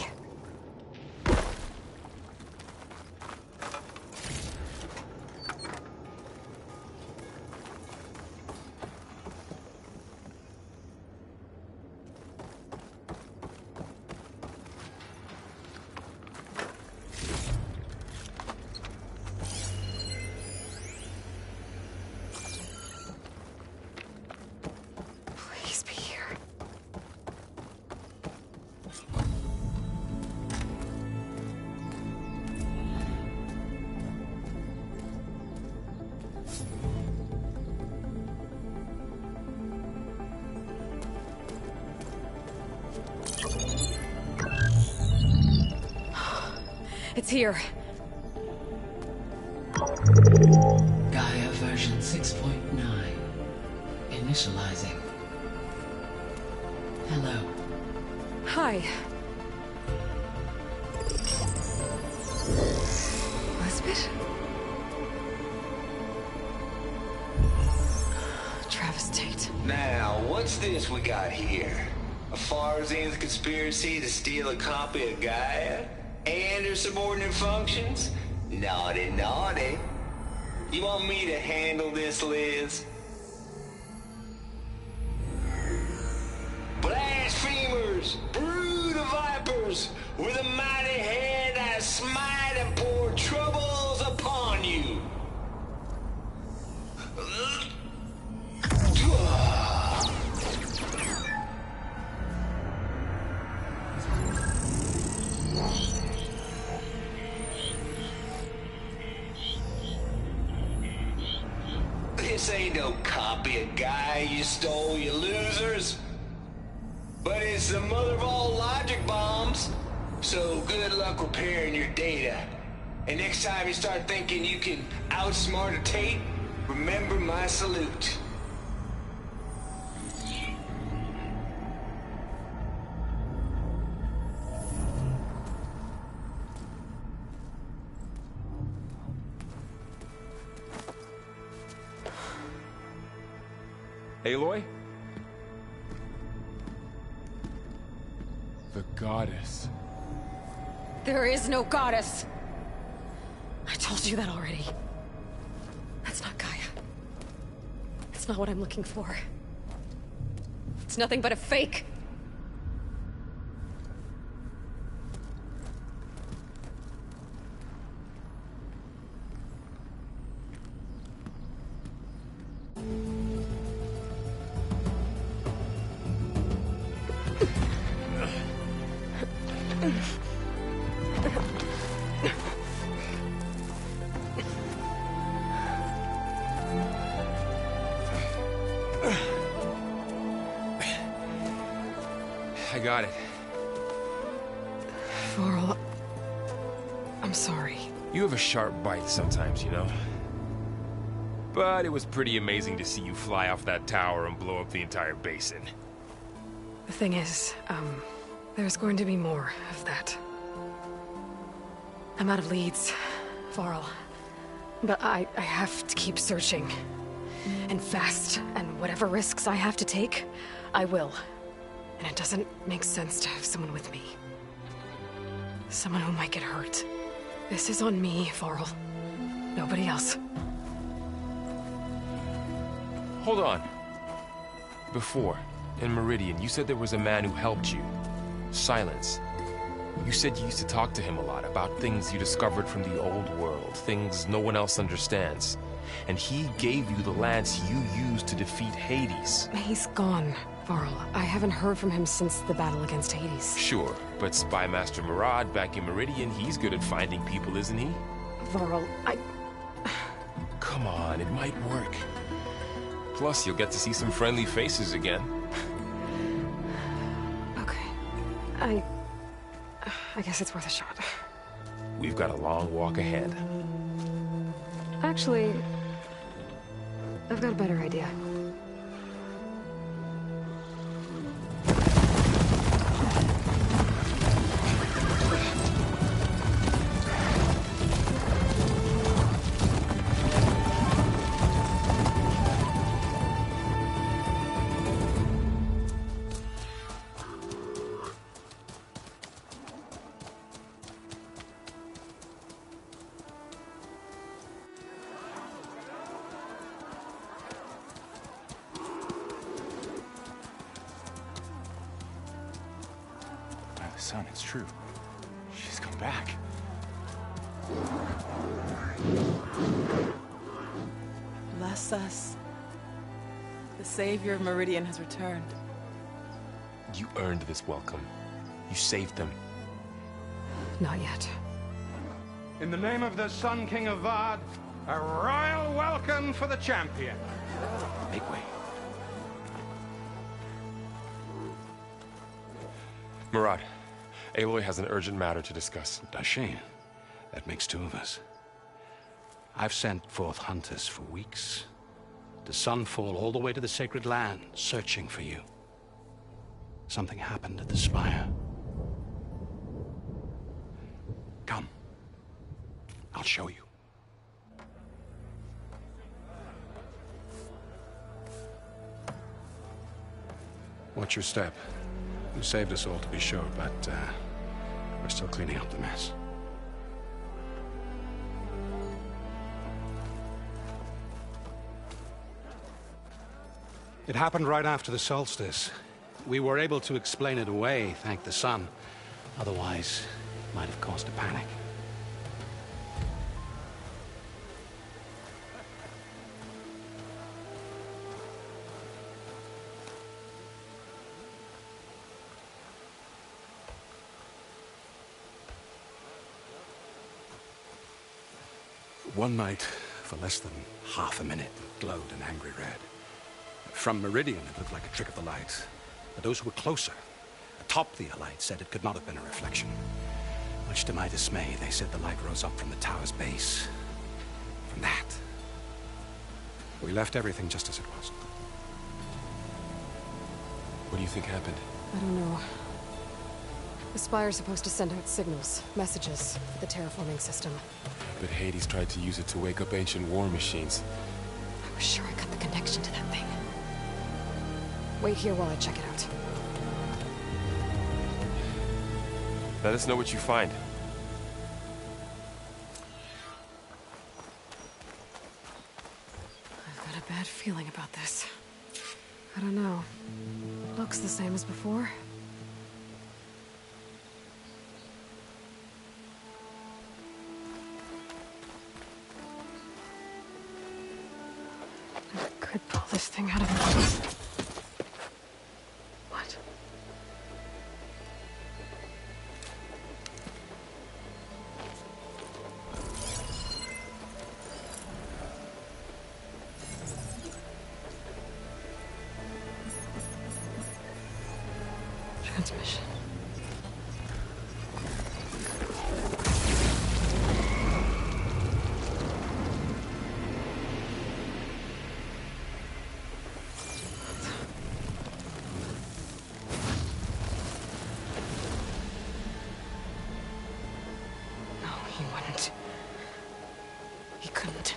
Please be here. It's here. Gaia version 6.9. Initializing. Hello. Hi. Elizabeth? Travis Tate. Now, what's this we got here? A Farzan's conspiracy to steal a copy of Gaia? And her subordinate functions? Naughty, naughty. You want me to handle this, Liz? Blasphemers! Brood of vipers! With a mighty hand I smite and pour troubles upon you! This ain't no copy of Gaia you stole, you losers. But it's the mother of all logic bombs. So good luck repairing your data. And next time you start thinking you can outsmart a Tate, remember my salute. Aloy? The goddess. There is no goddess. I told you that already. That's not Gaia. It's not what I'm looking for. It's nothing but a fake. got it. Varl, I'm sorry. You have a sharp bite sometimes, you know? But it was pretty amazing to see you fly off that tower and blow up the entire basin. The thing is, there's going to be more of that. I'm out of leads, Varl. But I have to keep searching. And fast, and whatever risks I have to take, I will. And it doesn't make sense to have someone with me. Someone who might get hurt. This is on me, Varl. Nobody else. Hold on. Before, in Meridian, you said there was a man who helped you. Silence. You said you used to talk to him a lot about things you discovered from the old world, things no one else understands. And he gave you the lance you used to defeat Hades. He's gone, Varl. I haven't heard from him since the battle against Hades. Sure, but Spy Master Murad back in Meridian, he's good at finding people, isn't he? Varl, Come on, it might work. Plus, you'll get to see some friendly faces again. Okay. I guess it's worth a shot. We've got a long walk ahead. Actually, I've got a better idea. Son, it's true. She's come back. Bless us. The savior of Meridian has returned. You earned this welcome. You saved them. Not yet. In the name of the Sun King of Vard, a royal welcome for the champion. Make way. Murad, Aloy has an urgent matter to discuss. Dashane, that makes two of us. I've sent forth hunters for weeks. To Sunfall, all the way to the Sacred Land, searching for you. Something happened at the Spire. Come. I'll show you. Watch your step. You saved us all, to be sure, but we're still cleaning up the mess. It happened right after the solstice. We were able to explain it away, thank the sun. Otherwise, it might have caused a panic. One night, for less than half a minute, it glowed an angry red. From Meridian, it looked like a trick of the light. But those who were closer, atop the light, said it could not have been a reflection. Much to my dismay, they said the light rose up from the tower's base. From that, we left everything just as it was. What do you think happened? I don't know. The Spire's supposed to send out signals, messages, for the terraforming system. But Hades tried to use it to wake up ancient war machines. I was sure I got the connection to that thing. Wait here while I check it out. Let us know what you find. I've got a bad feeling about this. I don't know. Looks the same as before. I could pull this thing out of my... What? transmission. No, he wouldn't. He couldn't.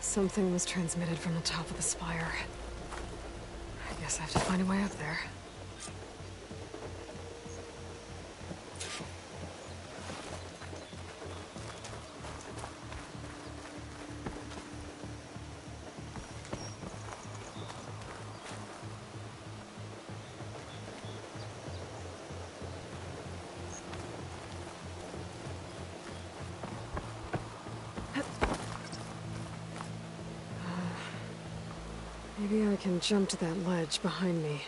Something was transmitted from the top of the spire. I guess I have to find a way up there. Maybe I can jump to that ledge behind me.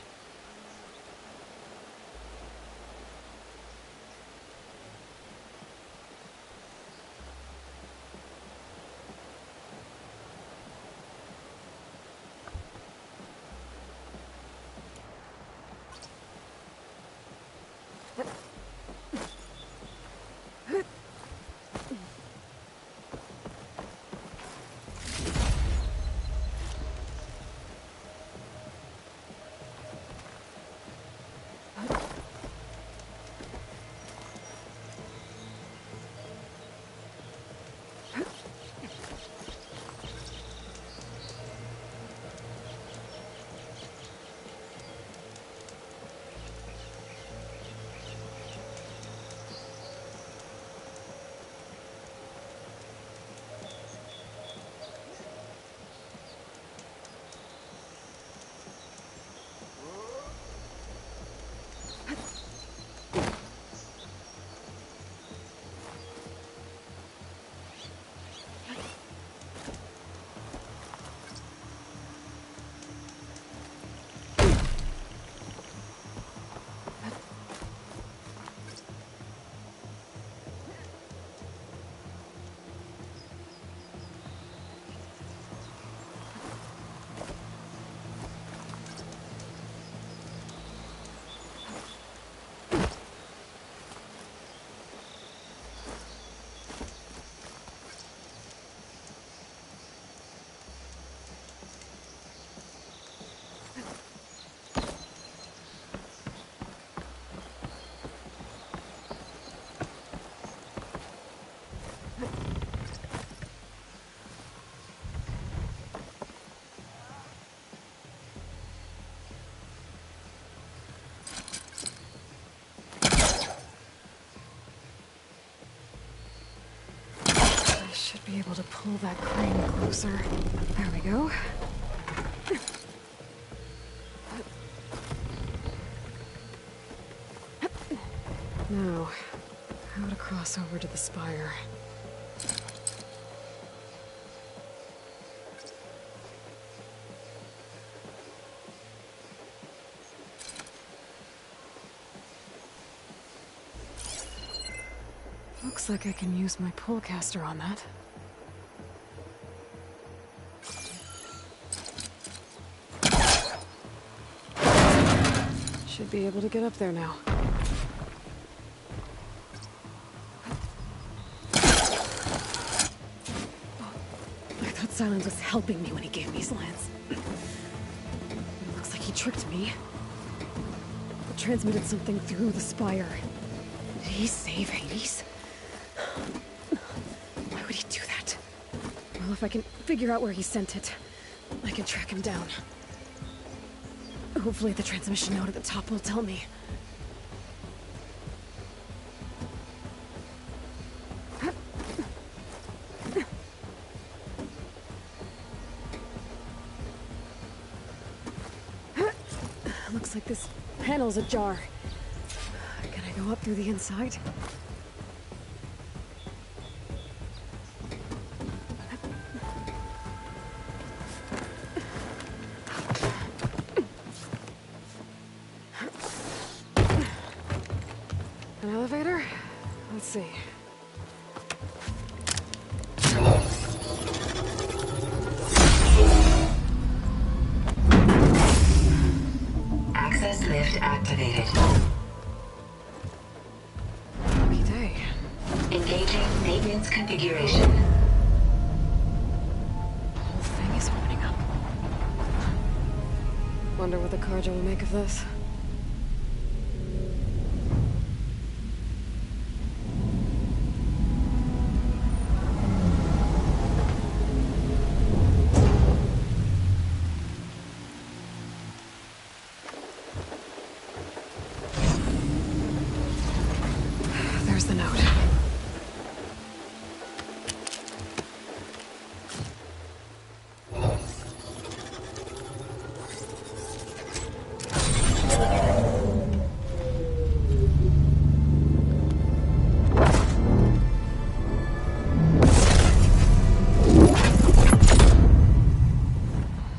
Should be able to pull that crane closer. There we go. Now, how to cross over to the spire. Looks like I can use my pullcaster on that. Should be able to get up there now. I thought Silence was helping me when he gave me his lance. It looks like he tricked me. It transmitted something through the spire. Did he save Hades? Why would he do that? Well, if I can figure out where he sent it, I can track him down. Hopefully the transmission note at the top will tell me. Looks like this panel's ajar. Can I go up through the inside? An elevator? Let's see. Access activated. Lucky day. Engaging maintenance configuration. The whole thing is opening up. Wonder what the Carja will make of this. There's the note.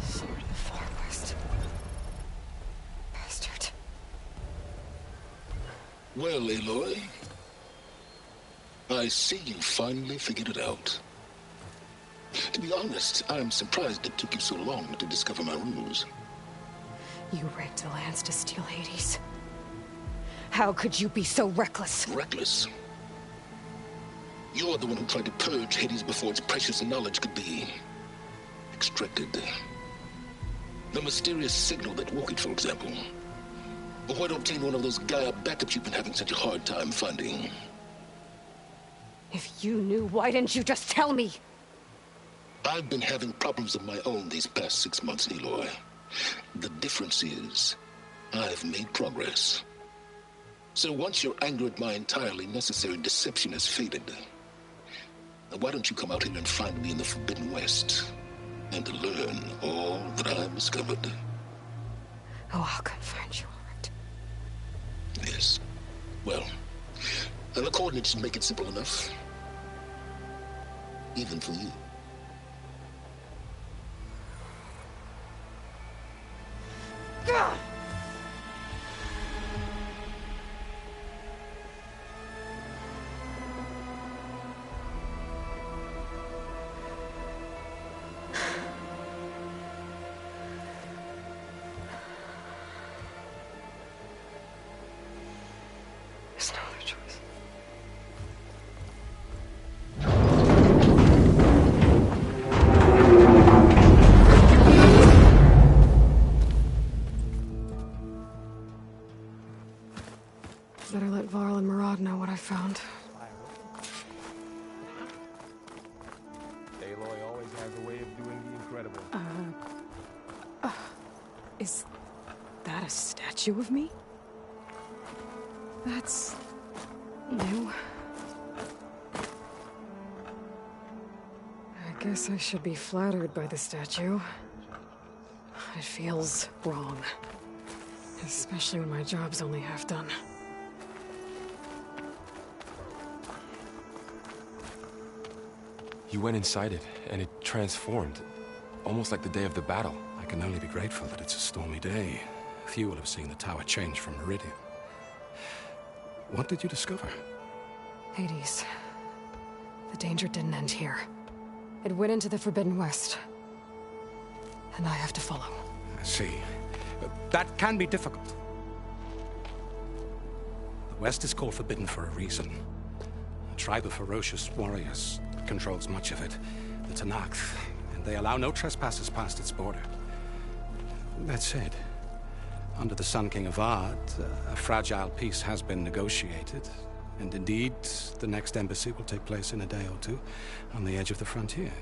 Sword of the Far West. Bastard. Well, Aloy, I see you finally figured it out. To be honest, I'm surprised it took you so long to discover my ruse. You rigged the Lance to steal Hades. How could you be so reckless? Reckless? You're the one who tried to purge Hades before its precious knowledge could be extracted. The mysterious signal that woke it, for example. Or why to obtain one of those Gaia backups you've been having such a hard time finding. If you knew, why didn't you just tell me? I've been having problems of my own these past 6 months, Aloy. The difference is, I've made progress. So once your anger at my entirely necessary deception has faded, why don't you come out here and find me in the Forbidden West, and learn all that I've discovered? Oh, I'll come find you, all right. Yes. Well, and the coordinates make it simple enough. Even for you. Gah! There's no other choice. Better let Varl and Murad know what I found. Aloy always has a way of doing the incredible. Is that a statue of me? That's new. I guess I should be flattered by the statue. It feels wrong. Especially when my job's only half done. You went inside it, and it transformed. Almost like the day of the battle. I can only be grateful that it's a stormy day. Few will have seen the tower change from Meridian. What did you discover? Hades. The danger didn't end here. It went into the Forbidden West. And I have to follow. I see. That can be difficult. The West is called Forbidden for a reason. A tribe of ferocious warriors controls much of it. The Tenakth, and they allow no trespassers past its border. That said, under the Sun King Avad, a fragile peace has been negotiated. And indeed, the next embassy will take place in a day or two on the edge of the frontier.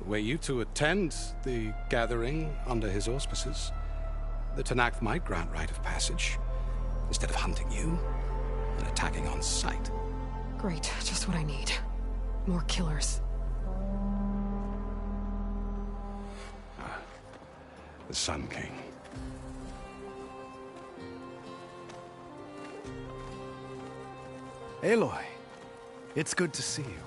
Were you to attend the gathering under his auspices, the Tenakth might grant right of passage, instead of hunting you and attacking on sight. Great, just what I need. More killers. The Sun King. Aloy, it's good to see you.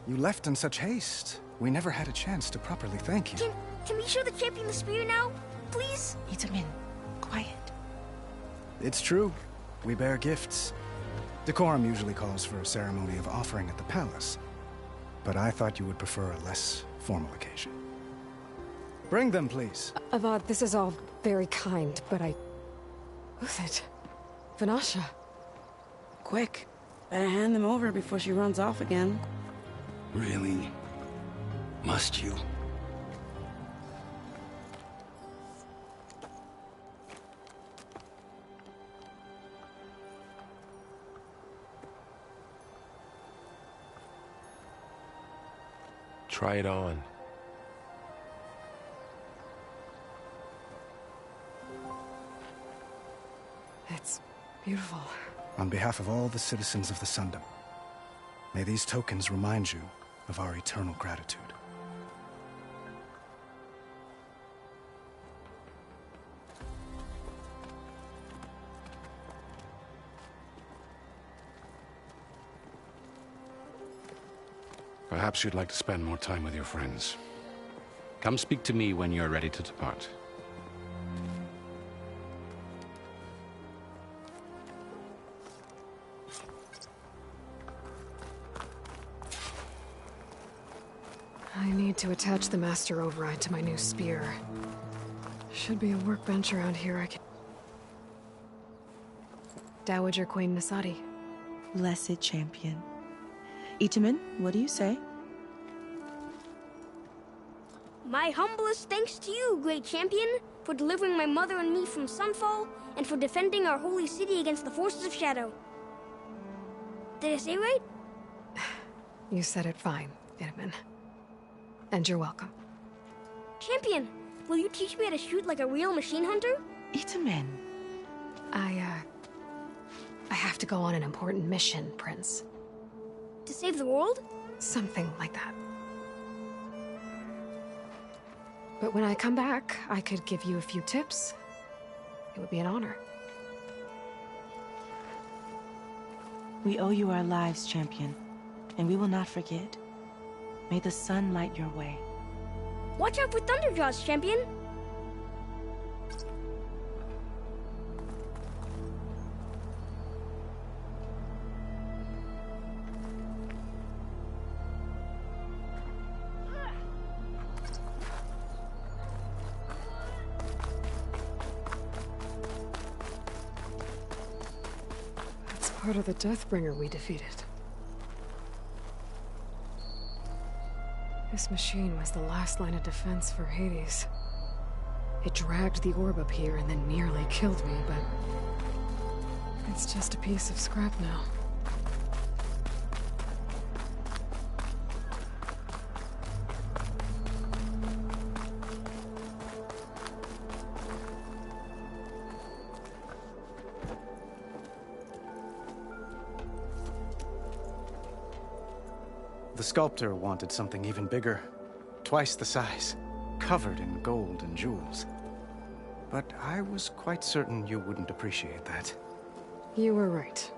You left in such haste. We never had a chance to properly thank you. Can we show the champion the spear now? Please? Itamin, quiet. It's true. We bear gifts. Decorum usually calls for a ceremony of offering at the palace. But I thought you would prefer a less formal occasion. Bring them, please. Avad, this is all very kind, but Who's it? Vanasha. Quick. Better hand them over before she runs off again. Really? Must you? Try it on. It's beautiful. On behalf of all the citizens of the Sundom, may these tokens remind you of our eternal gratitude. Perhaps you'd like to spend more time with your friends. Come speak to me when you're ready to depart. I need to attach the Master Override to my new spear. Should be a workbench around here I can... Dowager Queen Nasadi. Blessed champion. Itamen, what do you say? My humblest thanks to you, great champion, for delivering my mother and me from Sunfall, and for defending our holy city against the forces of Shadow. Did I say right? You said it fine, Itamen. And you're welcome. Champion, will you teach me how to shoot like a real machine hunter? Itamen. I have to go on an important mission, Prince. To save the world? Something like that. But when I come back, I could give you a few tips. It would be an honor. We owe you our lives, champion, and we will not forget. May the sun light your way. Watch out for Thunderjaws, champion! That's part of the Deathbringer we defeated. This machine was the last line of defense for Hades. It dragged the orb up here and then nearly killed me, but... it's just a piece of scrap now. The sculptor wanted something even bigger, twice the size, covered in gold and jewels. But I was quite certain you wouldn't appreciate that. You were right.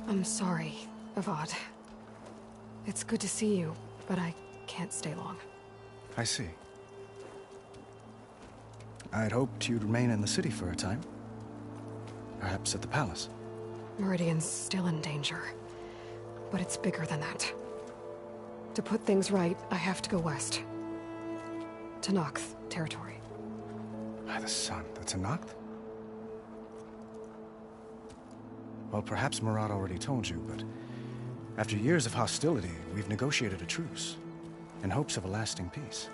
I'm sorry, Avad. It's good to see you, but I can't stay long. I see. I'd hoped you'd remain in the city for a time. Perhaps at the palace. Meridian's still in danger. But it's bigger than that. To put things right, I have to go west. To Noct territory. By the sun, that's a Noct? Well, perhaps Murad already told you, but after years of hostility, we've negotiated a truce, in hopes of a lasting peace.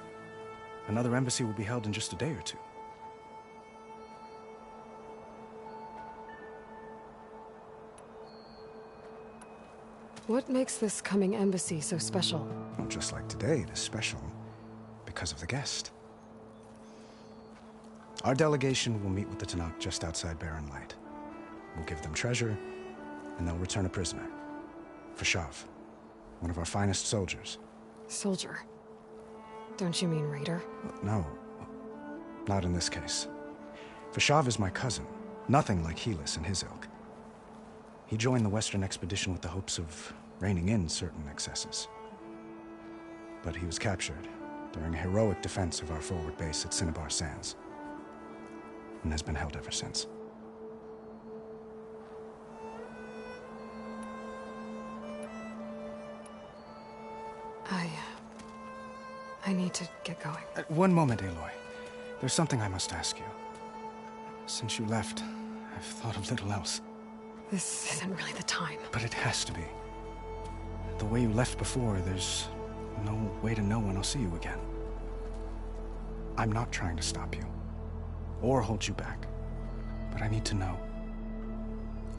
Another embassy will be held in just a day or two. What makes this coming embassy so special? Well, just like today, it is special because of the guest. Our delegation will meet with the Tenakth just outside Barren Light. We'll give them treasure, and they'll return a prisoner. Fashav, one of our finest soldiers. Soldier? Don't you mean raider? No, not in this case. Fashav is my cousin, nothing like Helis and his ilk. He joined the Western expedition with the hopes of reining in certain excesses. But he was captured during a heroic defense of our forward base at Cinnabar Sands, and has been held ever since. I need to get going. One moment, Aloy. There's something I must ask you. Since you left, I've thought of little else. This isn't really the time. But it has to be. The way you left before, there's no way to know when I'll see you again. I'm not trying to stop you, or hold you back. But I need to know,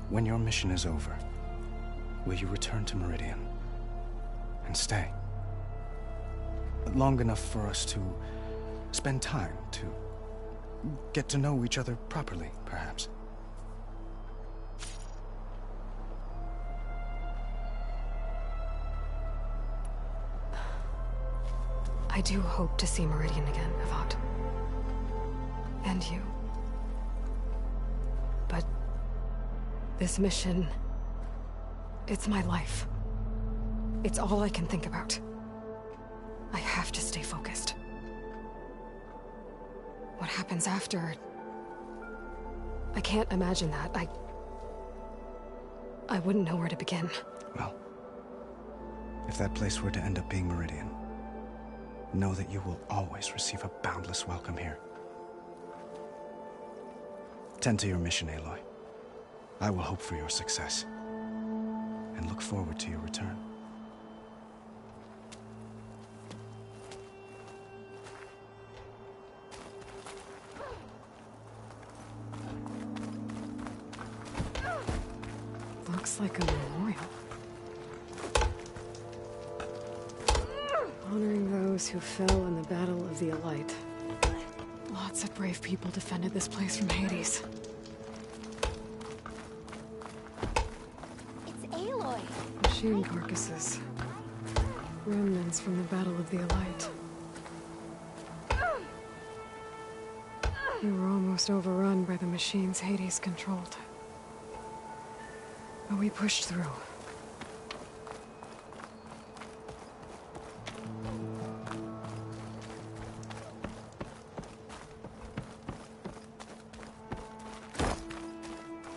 when your mission is over, will you return to Meridian and stay? Long enough for us to spend time, to get to know each other properly, perhaps. I do hope to see Meridian again, Avad. And you. But this mission, it's my life. It's all I can think about. I have to stay focused. What happens after? I can't imagine that. I wouldn't know where to begin. Well, if that place were to end up being Meridian, know that you will always receive a boundless welcome here. Tend to your mission, Aloy. I will hope for your success, and look forward to your return. Looks like a memorial. Honoring those who fell in the Battle of the Elite. Lots of brave people defended this place from Hades. It's Aloy. Machine carcasses. Remnants from the Battle of the Elite. We were almost overrun by the machines Hades controlled. But we pushed through.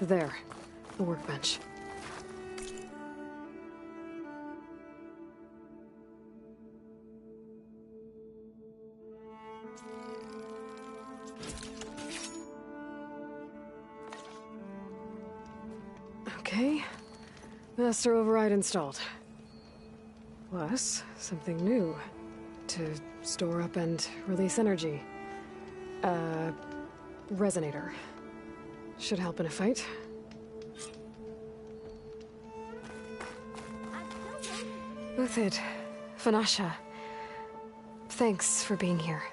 There, the workbench. Okay, master override installed. Plus, something new. To store up and release energy. Resonator. Should help in a fight. Uthid, Vanasha. Thanks for being here.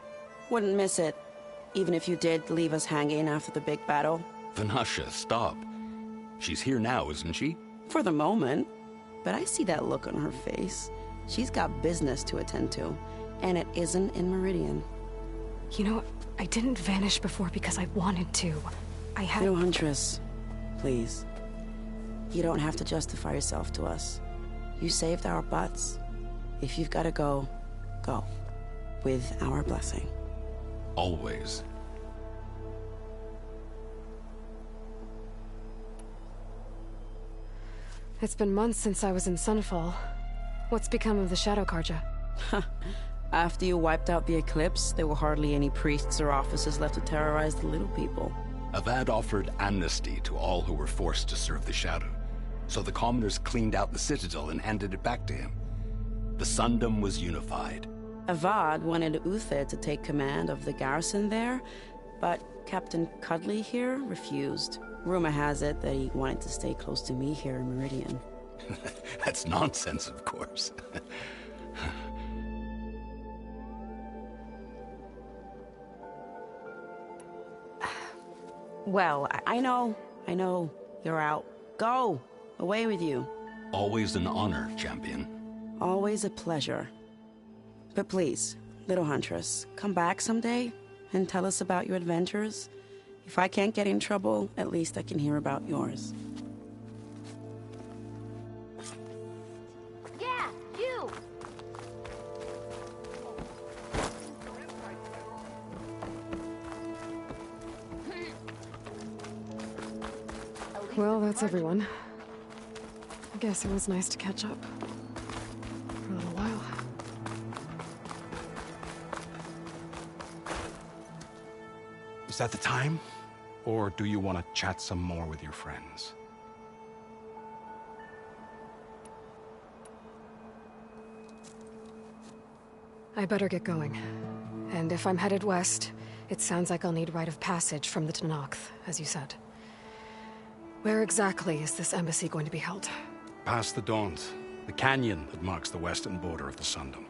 Wouldn't miss it, even if you did leave us hanging after the big battle. Vanasha, stop. She's here now, isn't she? For the moment. But I see that look on her face. She's got business to attend to, and it isn't in Meridian. You know, I didn't vanish before because I wanted to. I had... No, Huntress. Please. You don't have to justify yourself to us. You saved our butts. If you've got to go, go. With our blessing. Always. It's been months since I was in Sunfall. What's become of the Shadow Carja? After you wiped out the Eclipse, there were hardly any priests or officers left to terrorize the little people. Avad offered amnesty to all who were forced to serve the Shadow, so the commoners cleaned out the Citadel and handed it back to him. The Sundom was unified. Avad wanted Uthid to take command of the garrison there, but Captain Cudley here refused. Rumor has it that he wanted to stay close to me here in Meridian. That's nonsense, of course. Well, I know. You're out. Go! Away with you. Always an honor, champion. Always a pleasure. But please, little Huntress, come back someday and tell us about your adventures. If I can't get in trouble, at least I can hear about yours. Yeah, you! Well, that's everyone. I guess it was nice to catch up. For a little while. Is that the time? Or do you want to chat some more with your friends? I better get going. And if I'm headed west, it sounds like I'll need rite of passage from the Tenakth, as you said. Where exactly is this embassy going to be held? Past the Daunt, the canyon that marks the western border of the Sundom.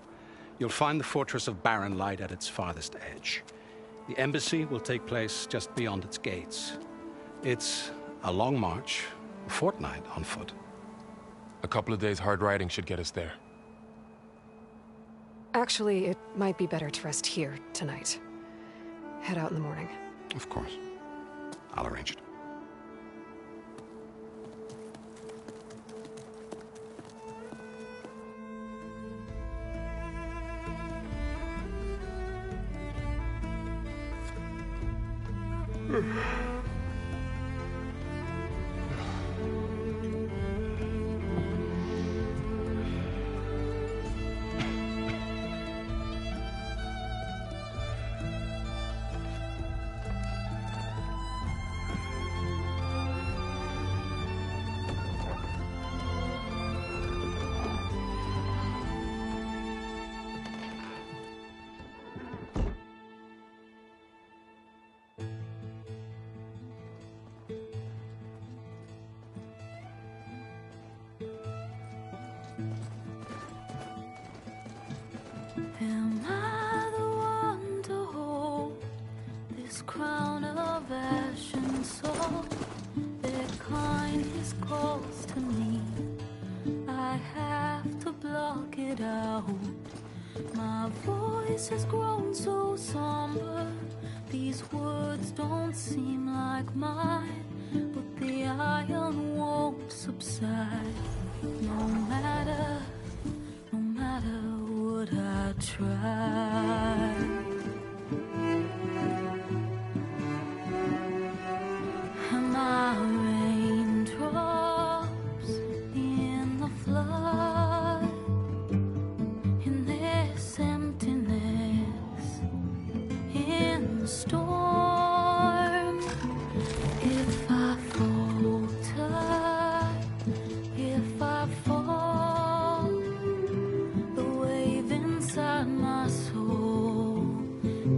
You'll find the fortress of Barren Light at its farthest edge. The embassy will take place just beyond its gates. It's a long march, a fortnight on foot. A couple of days hard riding should get us there. Actually, it might be better to rest here tonight. Head out in the morning. Of course. I'll arrange it. Am I the one to hold this crown of ash and salt? Their kindness calls to me. I have to block it out. My voice has grown so somber. These words don't seem like mine, but the iron won't subside. No matter what I try. Am I raindrops in the flood? In this emptiness, in the storm. If I falter, if I fall, the wave inside my soul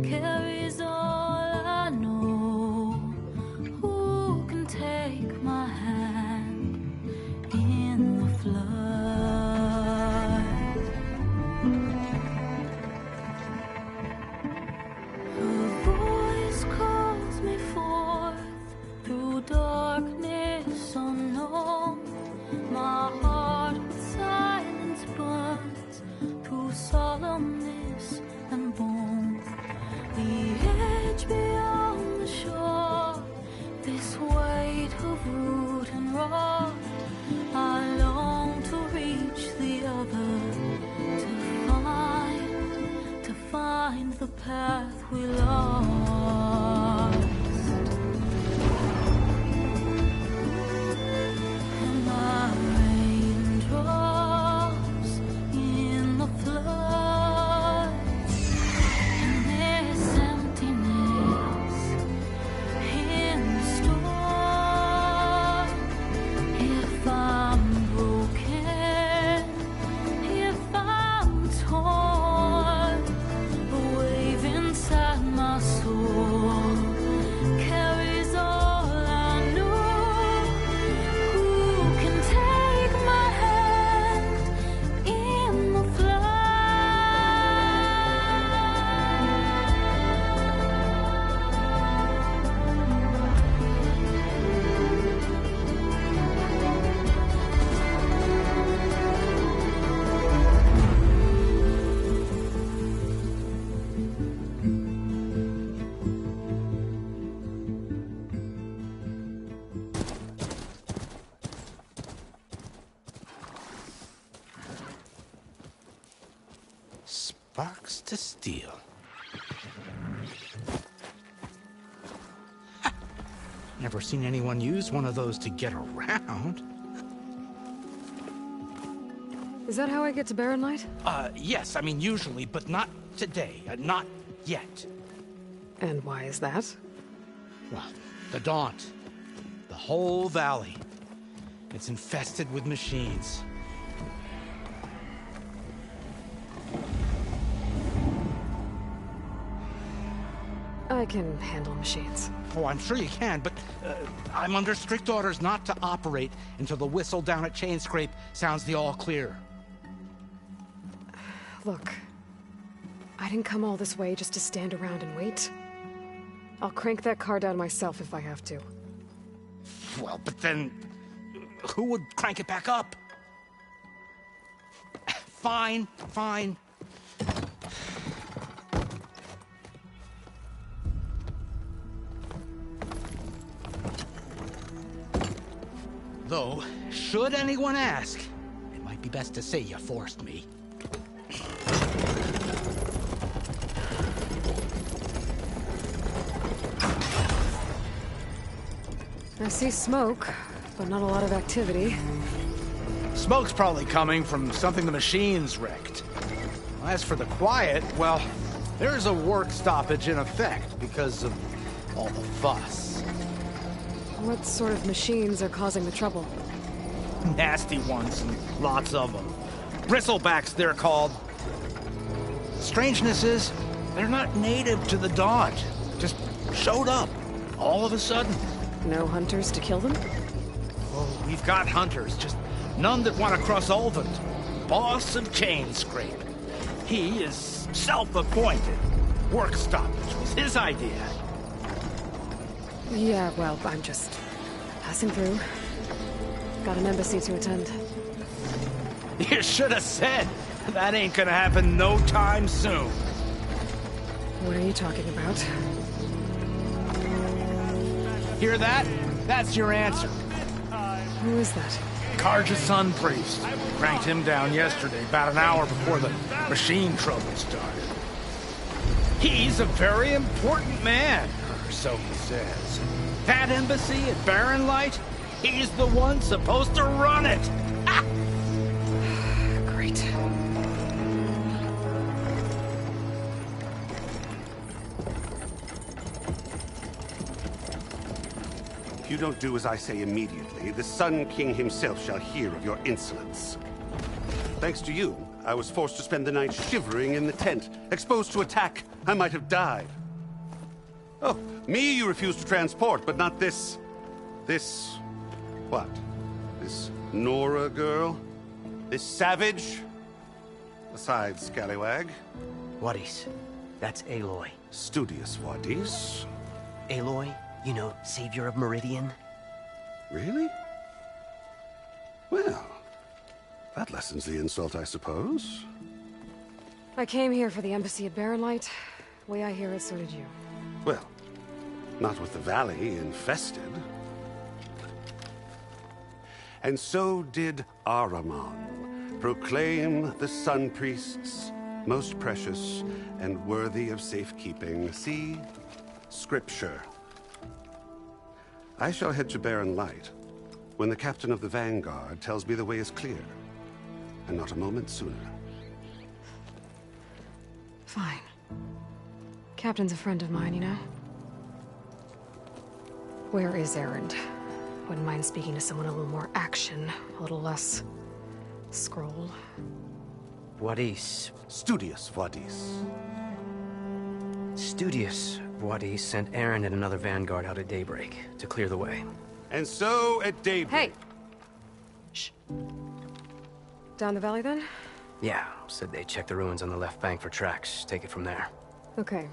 carries all I know. Who can take my hand in the flood? Her voice calls me forth through darkness unknown. My heart with silence burns through solemnness and bone. The edge beyond the shore, this weight of root and rock. I long to reach the other, to find the path we lost. Am I raindrops in the flood? In this emptiness, in the storm. If I'm broken, if I'm torn, the wave inside my soul carries all I know. Who can take my hand in the flood? Sparks to steel. Never seen anyone use one of those to get around. Is that how I get to Barren Light? Yes, I mean usually, but not today. Not yet. And why is that? Well, the Daunt. The whole valley. It's infested with machines. I can handle machines. Oh, I'm sure you can, but I'm under strict orders not to operate until the whistle down at Chainscrape sounds the all clear. Look, I didn't come all this way just to stand around and wait. I'll crank that car down myself if I have to. Well, but then who would crank it back up? Fine, fine. Though, should anyone ask, it might be best to say you forced me. I see smoke, but not a lot of activity. Smoke's probably coming from something the machines wrecked. As for the quiet, well, there's a work stoppage in effect because of all the fuss. What sort of machines are causing the trouble? Nasty ones, and lots of them. Bristlebacks, they're called. Strangeness is, they're not native to the Daunt. Just showed up, all of a sudden. No hunters to kill them? Oh, we've got hunters, just none that want to cross Ulvund. Boss of Chainscrape. He is self-appointed. Work stoppage was his idea. Yeah, well, I'm just passing through. Got an embassy to attend. You should have said. That ain't gonna happen no time soon. What are you talking about? Hear that? That's your answer. Who is that? Carja Sun Priest. Cranked him down yesterday, about an hour before the machine trouble started. He's a very important man, or so he says. That embassy at Barren Light, he's the one supposed to run it. Ah! Great. If you don't do as I say immediately, the Sun King himself shall hear of your insolence. Thanks to you, I was forced to spend the night shivering in the tent. Exposed to attack, I might have died. Oh, me you refuse to transport, but not this... what? This Nora girl? This savage? Besides, scallywag. Wadis. That's Aloy. Studious Wadis. Aloy, you know, savior of Meridian. Really? Well, that lessens the insult, I suppose. I came here for the embassy at Barren Light. Way I hear it, so did you. Well, not with the valley infested. And so did Ahriman proclaim the Sun Priests most precious and worthy of safekeeping. See? Scripture. I shall head to Barren Light when the captain of the Vanguard tells me the way is clear, and not a moment sooner. Fine. Captain's a friend of mine, you know? Where is Erend? Wouldn't mind speaking to someone a little more action, a little less... scroll. Wadis. Studious Wadis. Studious Wadis sent Erend and another Vanguard out at daybreak to clear the way. And so at daybreak... Hey! Shh. Down the valley, then? Yeah, said they checked the ruins on the left bank for tracks. Take it from there. Okay.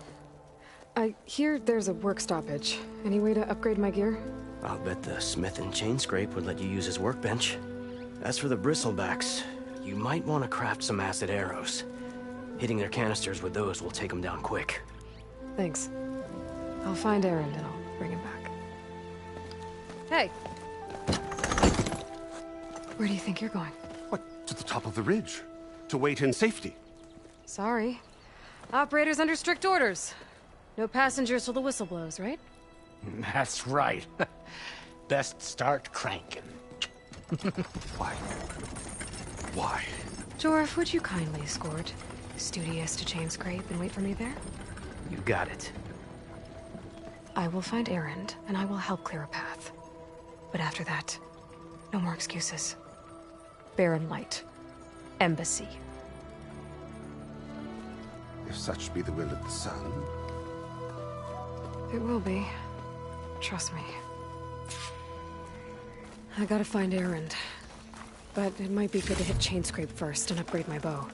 I hear there's a work stoppage. Any way to upgrade my gear? I'll bet the smith in Chainscrape would let you use his workbench. As for the Bristlebacks, you might want to craft some acid arrows. Hitting their canisters with those will take them down quick. Thanks. I'll find Erend and I'll bring him back. Hey! Where do you think you're going? What, to the top of the ridge. To wait in safety. Sorry. Operator's under strict orders. No passengers till the whistle blows, right? That's right. Best start cranking. Why? Why? Jorf, would you kindly escort Studious to Chainscrape and wait for me there? You got it. I will find Erend, and I will help clear a path. But after that, no more excuses. Barren Light. Embassy. If such be the will of the sun. It will be. Trust me. I gotta find Erend. But it might be good to hit Chainscrape first and upgrade my bow.